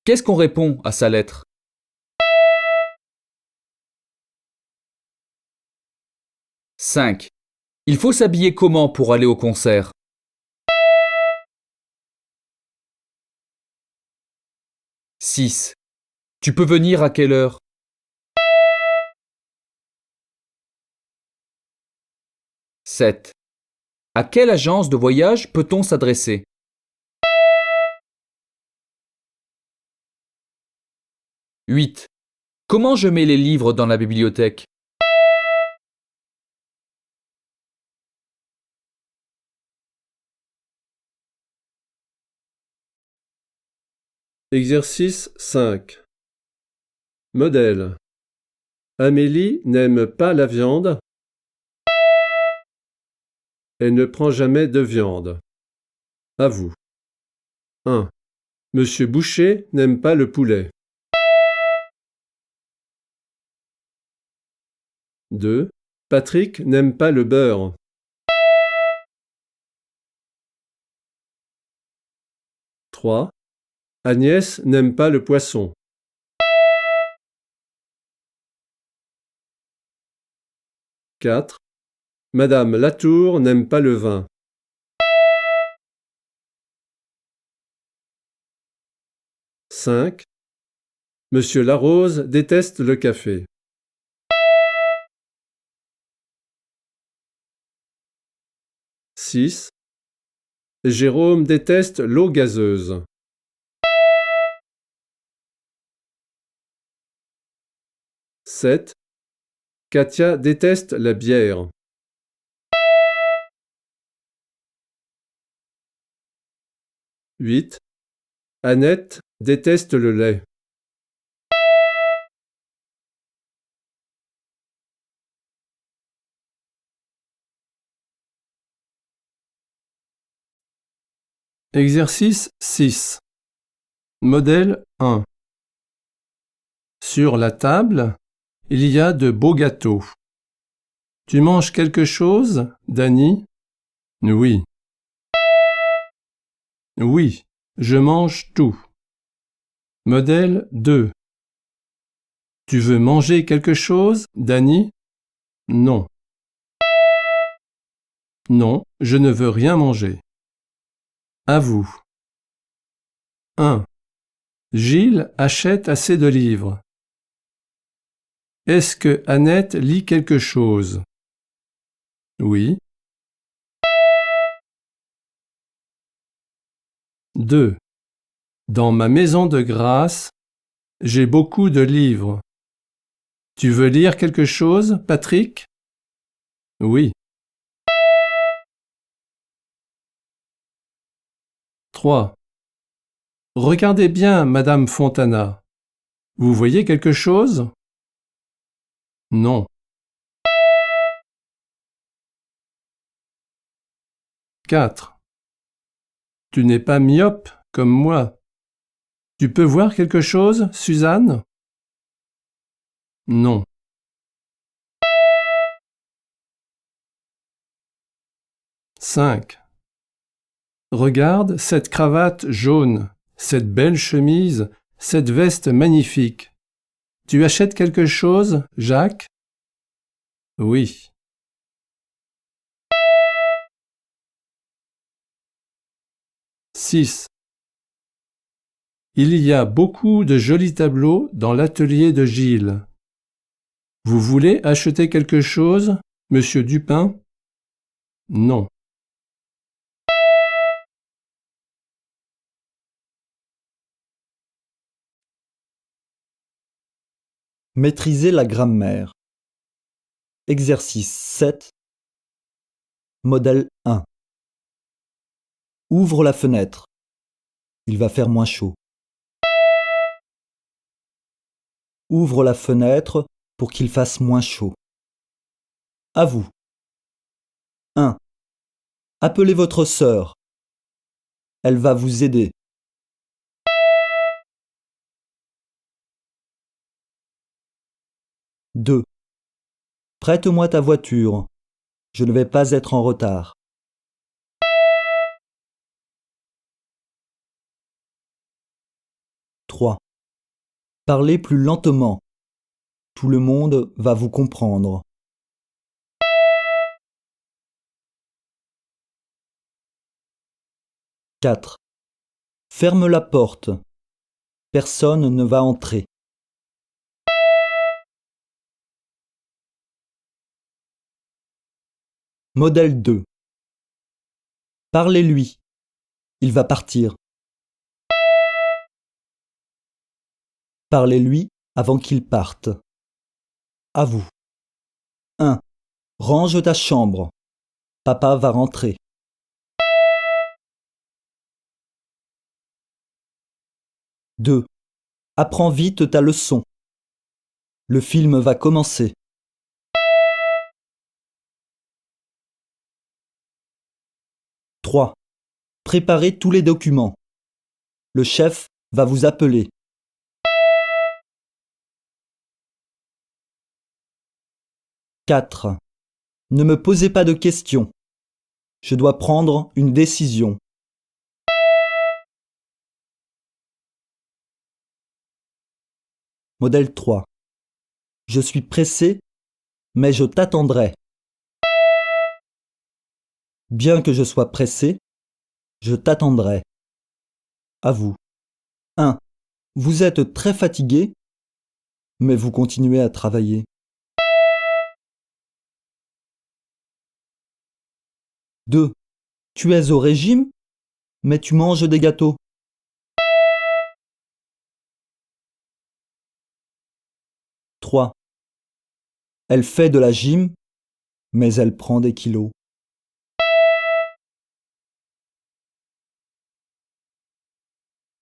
S5: Qu'est-ce qu'on répond à sa lettre? 5. Il faut s'habiller comment pour aller au concert? 6. Tu peux venir à quelle heure? 7. À quelle agence de voyage peut-on s'adresser? 8. Comment je mets les livres dans la bibliothèque?
S6: 5. Modèle. Amélie n'aime pas la viande. Elle ne prend jamais de viande. À vous. 1. Monsieur Boucher n'aime pas le poulet. 2. Patrick n'aime pas le beurre. 3. Agnès n'aime pas le poisson. 4. Madame Latour n'aime pas le vin. 5. Monsieur Larose déteste le café. 6. Jérôme déteste l'eau gazeuse. 7. Katia déteste la bière. 8. Annette déteste le lait. 6. Modèle 1. Sur la table, il y a de beaux gâteaux. Tu manges quelque chose, Dany? Oui. Oui, je mange tout. Modèle 2. Tu veux manger quelque chose, Dany? Non. Non, je ne veux rien manger. À vous. 1. Gilles achète assez de livres. Est-ce que Annette lit quelque chose? Oui. 2. Dans ma maison de grâce, j'ai beaucoup de livres. Tu veux lire quelque chose, Patrick? Oui. 3. Regardez bien, Madame Fontana. Vous voyez quelque chose? Non. 4. Tu n'es pas myope comme moi. Tu peux voir quelque chose, Suzanne? Non. 5. Regarde cette cravate jaune, cette belle chemise, cette veste magnifique. Tu achètes quelque chose, Jacques? Oui. 6. Il y a beaucoup de jolis tableaux dans l'atelier de Gilles. Vous voulez acheter quelque chose, Monsieur Dupin? Non.
S2: Maîtriser la grammaire. Exercice 7. Modèle 1. Ouvre la fenêtre. Il va faire moins chaud. Ouvre la fenêtre pour qu'il fasse moins chaud. À vous. 1. Appelez votre sœur. Elle va vous aider. 2. Prête-moi ta voiture. Je ne vais pas être en retard. 3. Parlez plus lentement. Tout le monde va vous comprendre. 4. Ferme la porte. Personne ne va entrer. 2. Parlez-lui. Il va partir. Parlez-lui avant qu'il parte. À vous. 1. Range ta chambre. Papa va rentrer. 2. Apprends vite ta leçon. Le film va commencer. 3. Préparez tous les documents. Le chef va vous appeler. 4. Ne me posez pas de questions. Je dois prendre une décision. Modèle 3. Je suis pressé, mais je t'attendrai. Bien que je sois pressé, je t'attendrai. À vous. 1. Vous êtes très fatigué, mais vous continuez à travailler. 2. Tu es au régime, mais tu manges des gâteaux. 3. Elle fait de la gym, mais elle prend des kilos.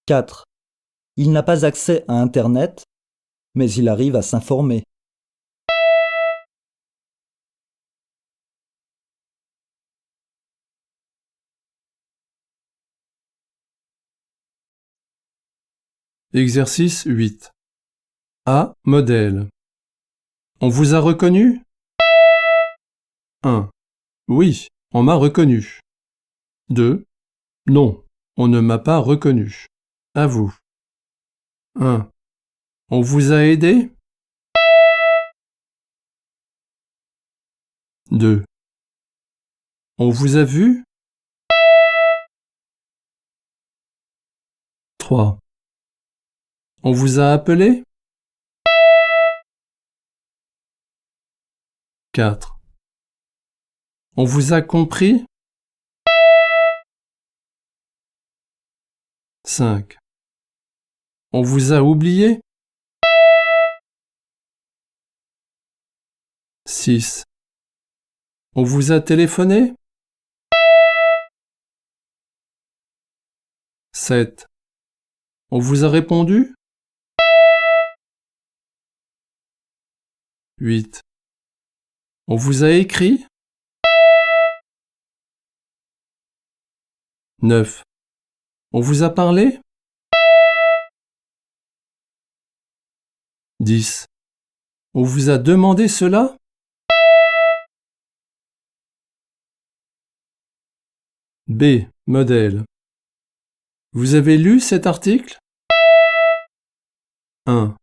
S2: 4. Il n'a pas accès à Internet, mais il arrive à s'informer.
S9: 8. A. Modèle. On vous a reconnu? 1. Oui, on m'a reconnu. 2. Non, on ne m'a pas reconnu. À vous. 1. On vous a aidé? 2. On vous a vu? 3. On vous a appelé? 4. On vous a compris? 5. On vous a oublié? 6. On vous a téléphoné? 7. On vous a répondu? 8. On vous a écrit? 9. On vous a parlé? 10. On vous a demandé cela? B. Modèle. Vous avez lu cet article? 1.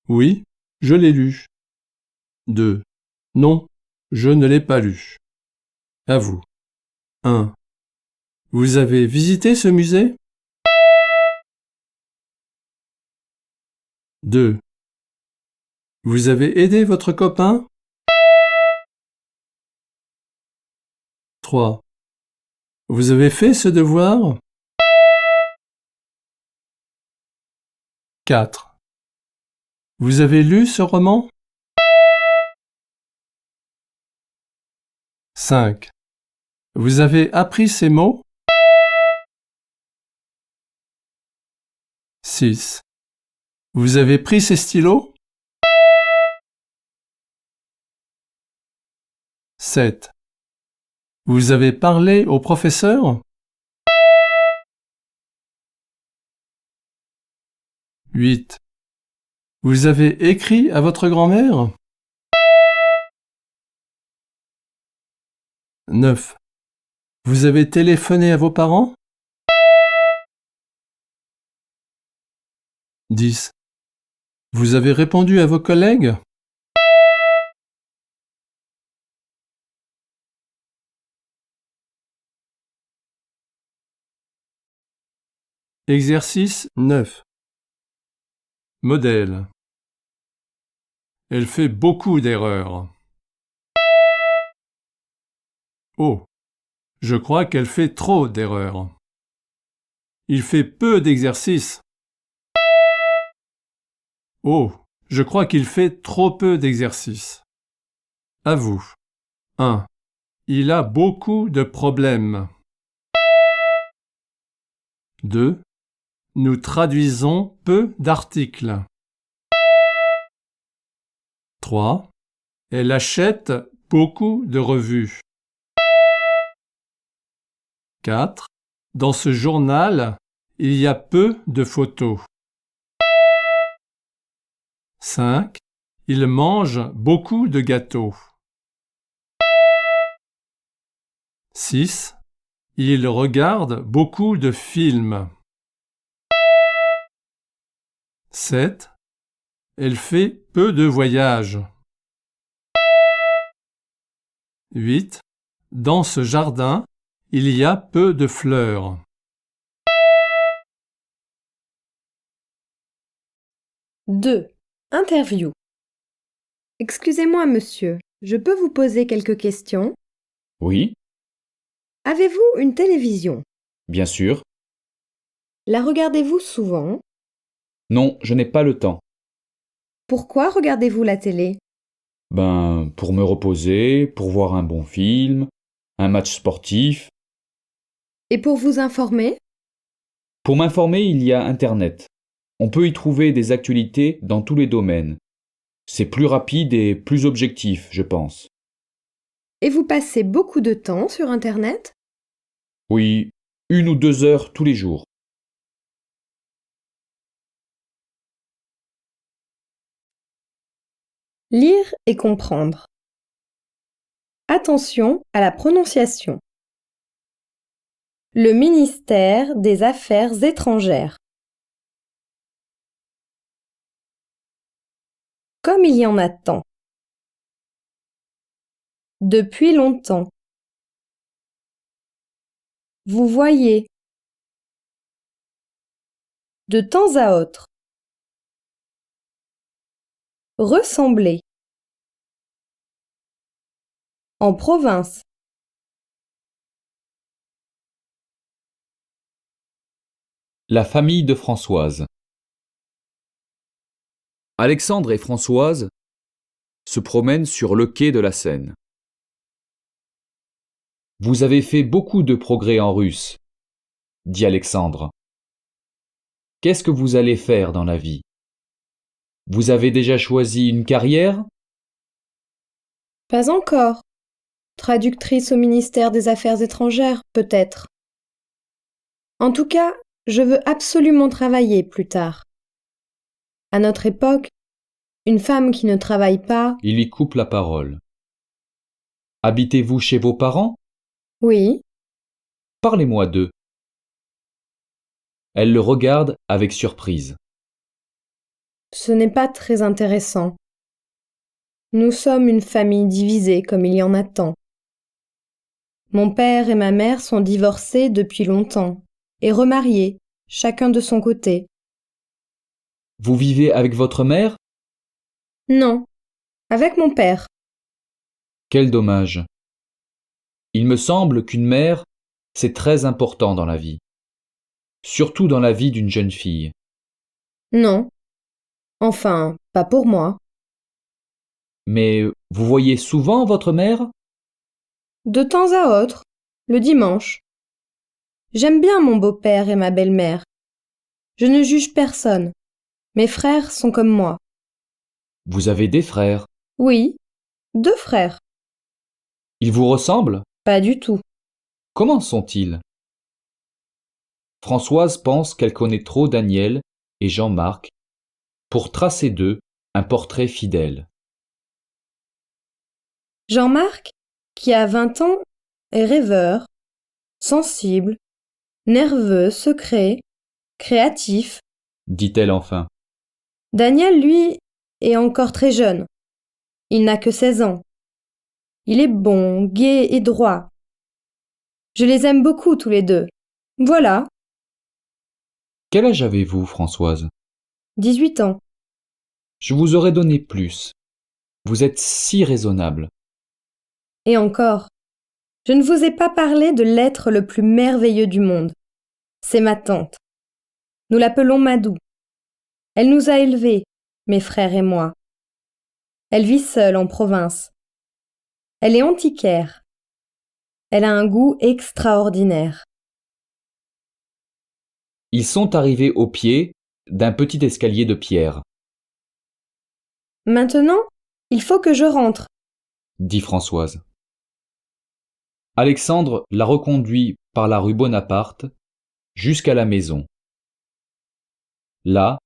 S9: Oui, je l'ai lu. 2. Non, je ne l'ai pas lu. À vous. 1. Vous avez visité ce musée? 2. Vous avez aidé votre copain? 3. Vous avez fait ce devoir? 4. Vous avez lu ce roman? 5. Vous avez appris ces mots? 6. Vous avez pris ces stylos? 7. Vous avez parlé au professeur? 8. Vous avez écrit à votre grand-mère? 9. Vous avez téléphoné à vos parents? 10. Vous avez répondu à vos collègues? Exercice 9. Modèle. Elle fait beaucoup d'erreurs. Oh, je crois qu'elle fait trop d'erreurs. Il fait peu d'exercices. Oh, je crois qu'il fait trop peu d'exercices. À vous. 1. Il a beaucoup de problèmes. 2. Nous traduisons peu d'articles. 3. Elle achète beaucoup de revues. 4. Dans ce journal, il y a peu de photos. 5. Il mange beaucoup de gâteaux. 6. Il regarde beaucoup de films. 7. Elle fait peu de voyages. 8. Dans ce jardin, il y a peu de fleurs.
S3: Deux. Interview. Excusez-moi, monsieur, je peux vous poser quelques questions?
S5: Oui,
S3: Avez-vous une télévision?
S5: bien sûr.
S3: La regardez-vous souvent?
S5: Non, je n'ai pas le temps.
S3: Pourquoi regardez-vous la télé?
S5: Pour me reposer, pour voir un bon film, un match sportif.
S3: Et pour vous informer?
S5: Pour m'informer, il y a Internet. On peut y trouver des actualités dans tous les domaines. C'est plus rapide et plus objectif, je pense.
S3: Et vous passez beaucoup de temps sur Internet?
S5: Oui, 1 ou 2 heures tous les jours.
S3: Lire et comprendre. Attention à la prononciation. Le ministère des Affaires étrangères. Comme il y en a tant. Depuis longtemps. Vous voyez. De temps à autre. Ressembler. En province.
S5: La famille de Françoise. Alexandre et Françoise se promènent sur le quai de la Seine. Vous avez fait beaucoup de progrès en russe, dit Alexandre. Qu'est-ce que vous allez faire dans la vie? Vous avez déjà choisi une carrière?
S3: Pas encore. Traductrice au ministère des Affaires étrangères, peut-être. En tout cas, je veux absolument travailler plus tard. À notre époque, une femme qui ne travaille pas...
S5: Il lui coupe la parole. Habitez-vous chez vos parents?
S3: Oui,
S5: Parlez-moi d'eux. Elle le regarde avec surprise.
S3: ce n'est pas très intéressant. Nous sommes une famille divisée comme il y en a tant. Mon père et ma mère sont divorcés depuis longtemps et remariés, chacun de son côté.
S5: Vous vivez avec votre mère?
S3: Non, avec mon père.
S5: Quel dommage. Il me semble qu'une mère, c'est très important dans la vie. Surtout dans la vie d'une jeune fille.
S3: Non. Enfin, pas Pas pour moi.
S5: Mais vous voyez souvent votre mère?
S3: De temps à autre, le dimanche. J'aime bien mon beau-père et ma belle-mère. Je ne juge personne. Mes frères sont comme moi.
S5: Vous avez des frères.
S3: Oui, 2 frères.
S5: Ils vous ressemblent?
S3: Pas du tout.
S5: Comment sont-ils? Françoise pense qu'elle connaît trop Daniel et Jean-Marc pour tracer d'eux un portrait fidèle.
S3: Jean-Marc, qui a 20 ans, est rêveur, sensible, nerveux, secret, créatif.
S5: Dit-elle enfin.
S3: Daniel, lui, est encore très jeune. Il n'a que 16 ans. Il est bon, gai et droit. Je les aime beaucoup tous les deux. Voilà,
S5: Quel âge avez-vous, Françoise?
S3: 18 ans.
S5: Je vous aurais donné plus. Vous êtes si raisonnable.
S3: Et encore, je ne vous ai pas parlé de l'être le plus merveilleux du monde. C'est ma tante. Nous l'appelons Madou. Elle nous a élevés, mes frères et moi. Elle vit seule en province. Elle est antiquaire. Elle a un goût extraordinaire.
S5: Ils sont arrivés au pied d'un petit escalier de pierre,
S3: Maintenant, il faut que je rentre.
S5: dit Françoise. Alexandre la reconduit par la rue Bonaparte jusqu'à la maison. Là,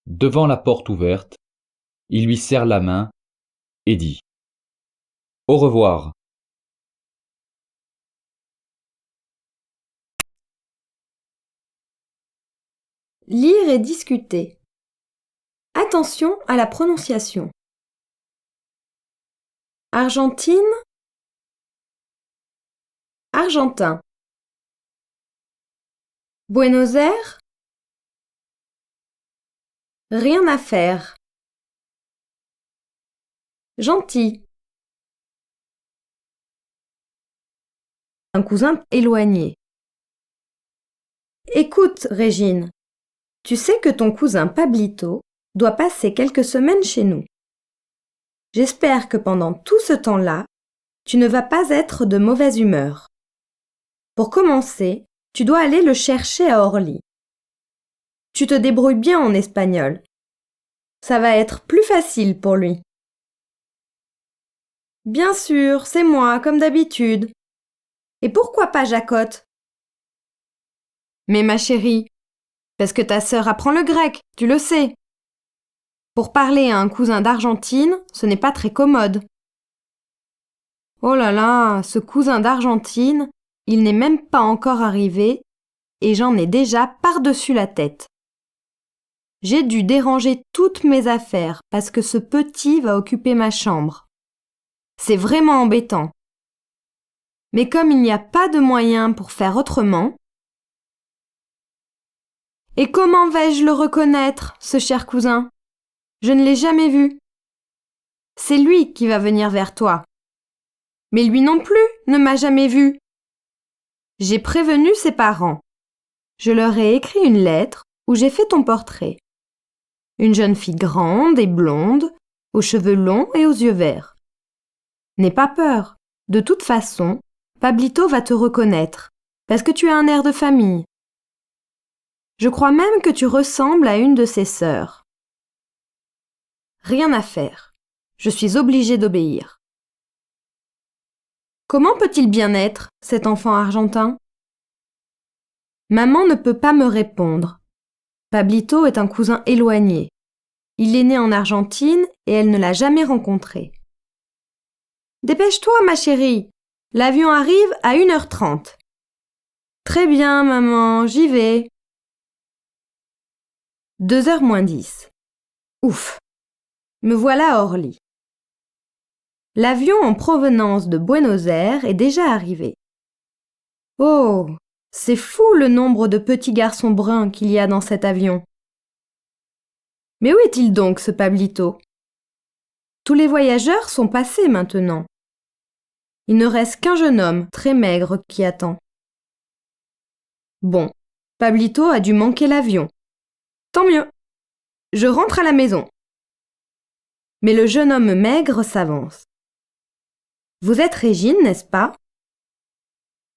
S5: devant la porte ouverte, il lui serre la main et dit « Au revoir ».
S3: Lire et discuter. Attention à la prononciation. Argentine, argentin. Buenos Aires, rien à faire. Gentil. Un cousin éloigné. Écoute, Régine, tu sais que ton cousin Pablito doit passer quelques semaines chez nous. J'espère que pendant tout ce temps-là, tu ne vas pas être de mauvaise humeur. Pour commencer, tu dois aller le chercher à Orly. Tu te débrouilles bien en espagnol. Ça va être plus facile pour lui. Bien sûr, c'est moi, comme d'habitude. Et pourquoi pas Jacotte? Mais ma chérie, parce que ta sœur apprend le grec, tu le sais. Pour parler à un cousin d'Argentine, ce n'est pas très commode. Oh là là, ce cousin d'Argentine, il n'est même pas encore arrivé et j'en ai déjà par-dessus la tête. J'ai dû déranger toutes mes affaires parce que ce petit va occuper ma chambre. C'est vraiment embêtant. Mais comme il n'y a pas de moyen pour faire autrement... Et comment vais-je le reconnaître, ce cher cousin? Je ne l'ai jamais vu. C'est lui qui va venir vers toi. Mais lui non plus ne m'a jamais vu. J'ai prévenu ses parents. Je leur ai écrit une lettre où j'ai fait ton portrait. Une jeune fille grande et blonde, aux cheveux longs et aux yeux verts. N'aie pas peur. De toute façon, Pablito va te reconnaître, parce que tu as un air de famille. Je crois même que tu ressembles à une de ses sœurs. Rien à faire. Je suis obligée d'obéir. Comment peut-il bien être, cet enfant argentin? Maman ne peut pas me répondre. Pablito est un cousin éloigné. Il est né en Argentine et elle ne l'a jamais rencontré. Dépêche-toi, ma chérie. L'avion arrive à 1h30. Très bien, maman, j'y vais. 2h moins 10. Ouf. Me voilà à Orly. L'avion en provenance de Buenos Aires est déjà arrivé. Oh, c'est fou le nombre de petits garçons bruns qu'il y a dans cet avion. Mais où est-il donc, ce Pablito? Tous les voyageurs sont passés maintenant. Il ne reste qu'un jeune homme, très maigre, qui attend. Bon, Pablito a dû manquer l'avion. Tant mieux. Je rentre à la maison. Mais le jeune homme maigre s'avance. Vous êtes Régine, n'est-ce pas?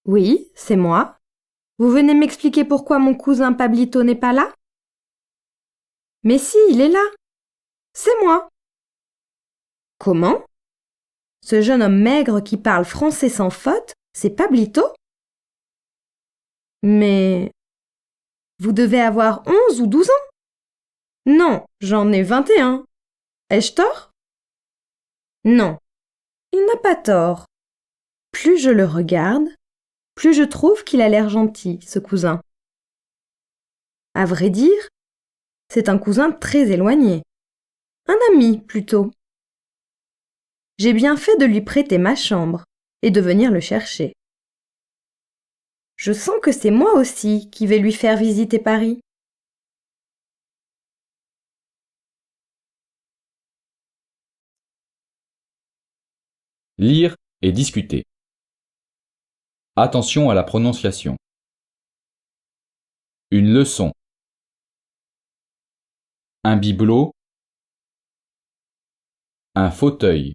S3: Oui, c'est moi. Vous venez m'expliquer pourquoi mon cousin Pablito n'est pas là? Mais si, il est là. C'est moi. Comment? Ce jeune homme maigre qui parle français sans faute, c'est Pablito? Mais vous devez avoir 11 ou 12 ans? Non, j'en ai 21. Ai-je tort? Non, il n'a pas tort. Plus je le regarde, plus je trouve qu'il a l'air gentil, ce cousin. À vrai dire, c'est un cousin très éloigné. Un ami, plutôt. J'ai bien fait de lui prêter ma chambre et de venir le chercher. Je sens que c'est moi aussi qui vais lui faire visiter Paris.
S5: Lire et discuter. Attention à la prononciation. Une leçon. Un bibelot. Un fauteuil.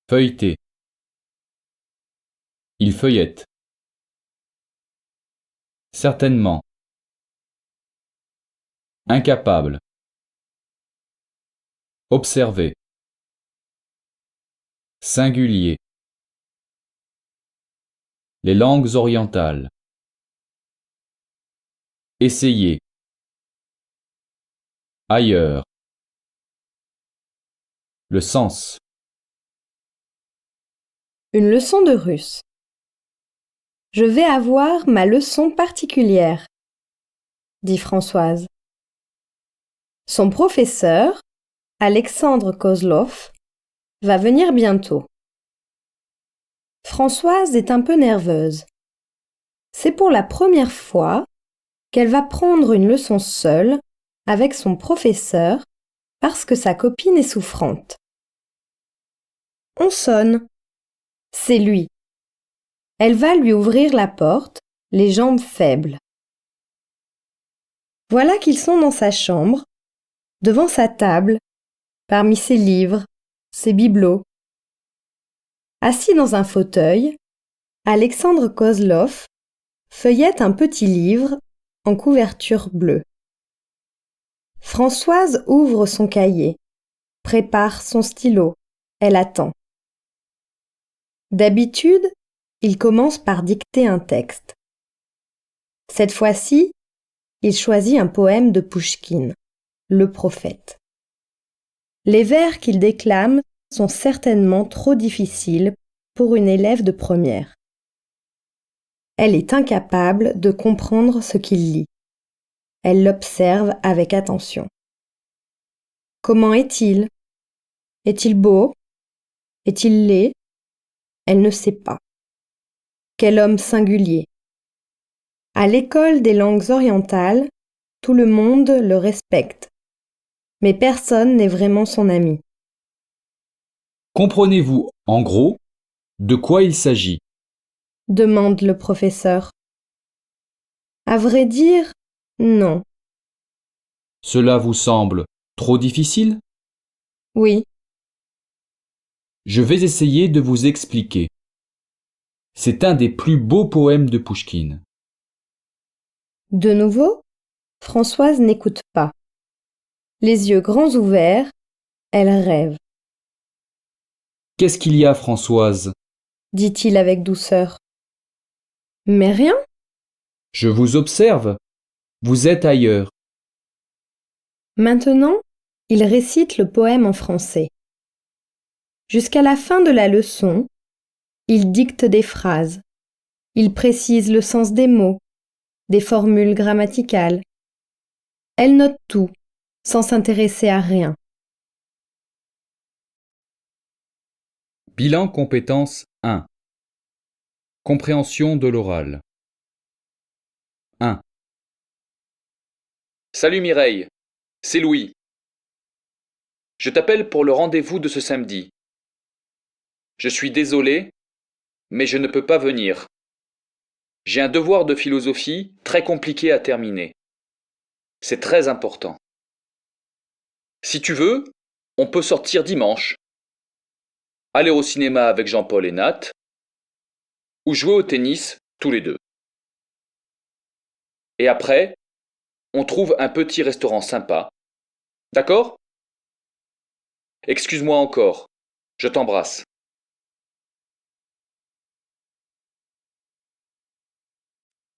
S5: Feuilleter. Il feuillette. Certainement. Incapable. Observer. Singulier. Les langues orientales. Essayer. Ailleurs. Le sens.
S3: Une leçon de russe. Je vais avoir ma leçon particulière, dit Françoise. Son professeur, Alexandre Kozlov, va venir bientôt. Françoise est un peu nerveuse. C'est pour la première fois qu'elle va prendre une leçon seule avec son professeur parce que sa copine est souffrante. On sonne. C'est lui. Elle va lui ouvrir la porte, les jambes faibles. Voilà qu'ils sont dans sa chambre, devant sa table, parmi ses livres, ses bibelots. Assis dans un fauteuil, Alexandre Kozlov feuillette un petit livre en couverture bleue. Françoise ouvre son cahier, prépare son stylo, elle attend. D'habitude, il commence par dicter un texte. Cette fois-ci, il choisit un poème de Pouchkine, Le Prophète. Les vers qu'il déclame sont certainement trop difficiles pour une élève de première. Elle est incapable de comprendre ce qu'il lit. Elle l'observe avec attention. Comment est-il? Est-il beau? Est-il laid? Elle ne sait pas. Quel homme singulier! À l'école des langues orientales, tout le monde le respecte, mais personne n'est vraiment son ami.
S5: Comprenez-vous, en gros, de quoi il s'agit?
S3: Demande le professeur. À vrai dire, non.
S5: Cela vous semble trop difficile?
S3: Oui.
S5: Je vais essayer de vous expliquer. C'est un des plus beaux poèmes de Pouchkine.
S3: De nouveau, Françoise n'écoute pas. Les yeux grands ouverts, elle rêve.
S5: Qu'est-ce qu'il y a, Françoise?
S3: Dit-il avec douceur. Mais rien.
S5: Je vous observe. Vous êtes ailleurs.
S3: Maintenant, il récite le poème en français. Jusqu'à la fin de la leçon, il dicte des phrases. Il précise le sens des mots, des formules grammaticales. Elle note tout, sans s'intéresser à rien.
S5: Bilan compétence 1. Compréhension de l'oral. 1. Salut Mireille, c'est Louis. Je t'appelle pour le rendez-vous de ce samedi. Je suis désolé, mais je ne peux pas venir. J'ai un devoir de philosophie très compliqué à terminer. C'est très important. Si tu veux, on peut sortir dimanche. Aller au cinéma avec Jean-Paul et Nat, ou jouer au tennis tous les deux. Et après, on trouve un petit restaurant sympa. D'accord? Excuse-moi encore. Je t'embrasse.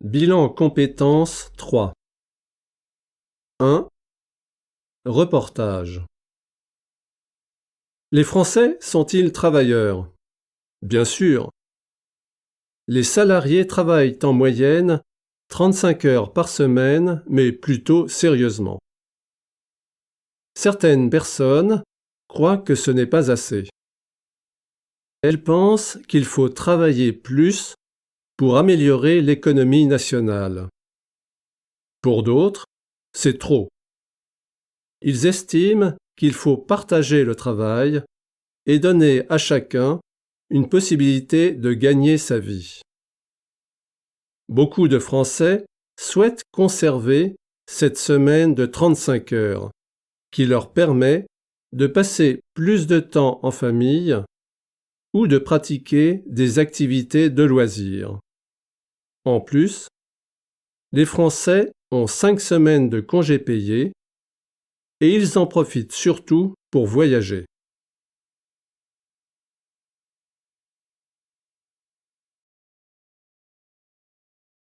S9: Bilan compétences 3. 1. Reportage. Les Français sont-ils travailleurs? Bien sûr. Les salariés travaillent en moyenne 35 heures par semaine, mais plutôt sérieusement. Certaines personnes croient que ce n'est pas assez. Elles pensent qu'il faut travailler plus pour améliorer l'économie nationale. Pour d'autres, c'est trop. Ils estiment qu'il faut partager le travail et donner à chacun une possibilité de gagner sa vie. Beaucoup de Français souhaitent conserver cette semaine de 35 heures qui leur permet de passer plus de temps en famille ou de pratiquer des activités de loisirs. En plus, les Français ont 5 semaines de congés payés et ils en profitent surtout pour voyager.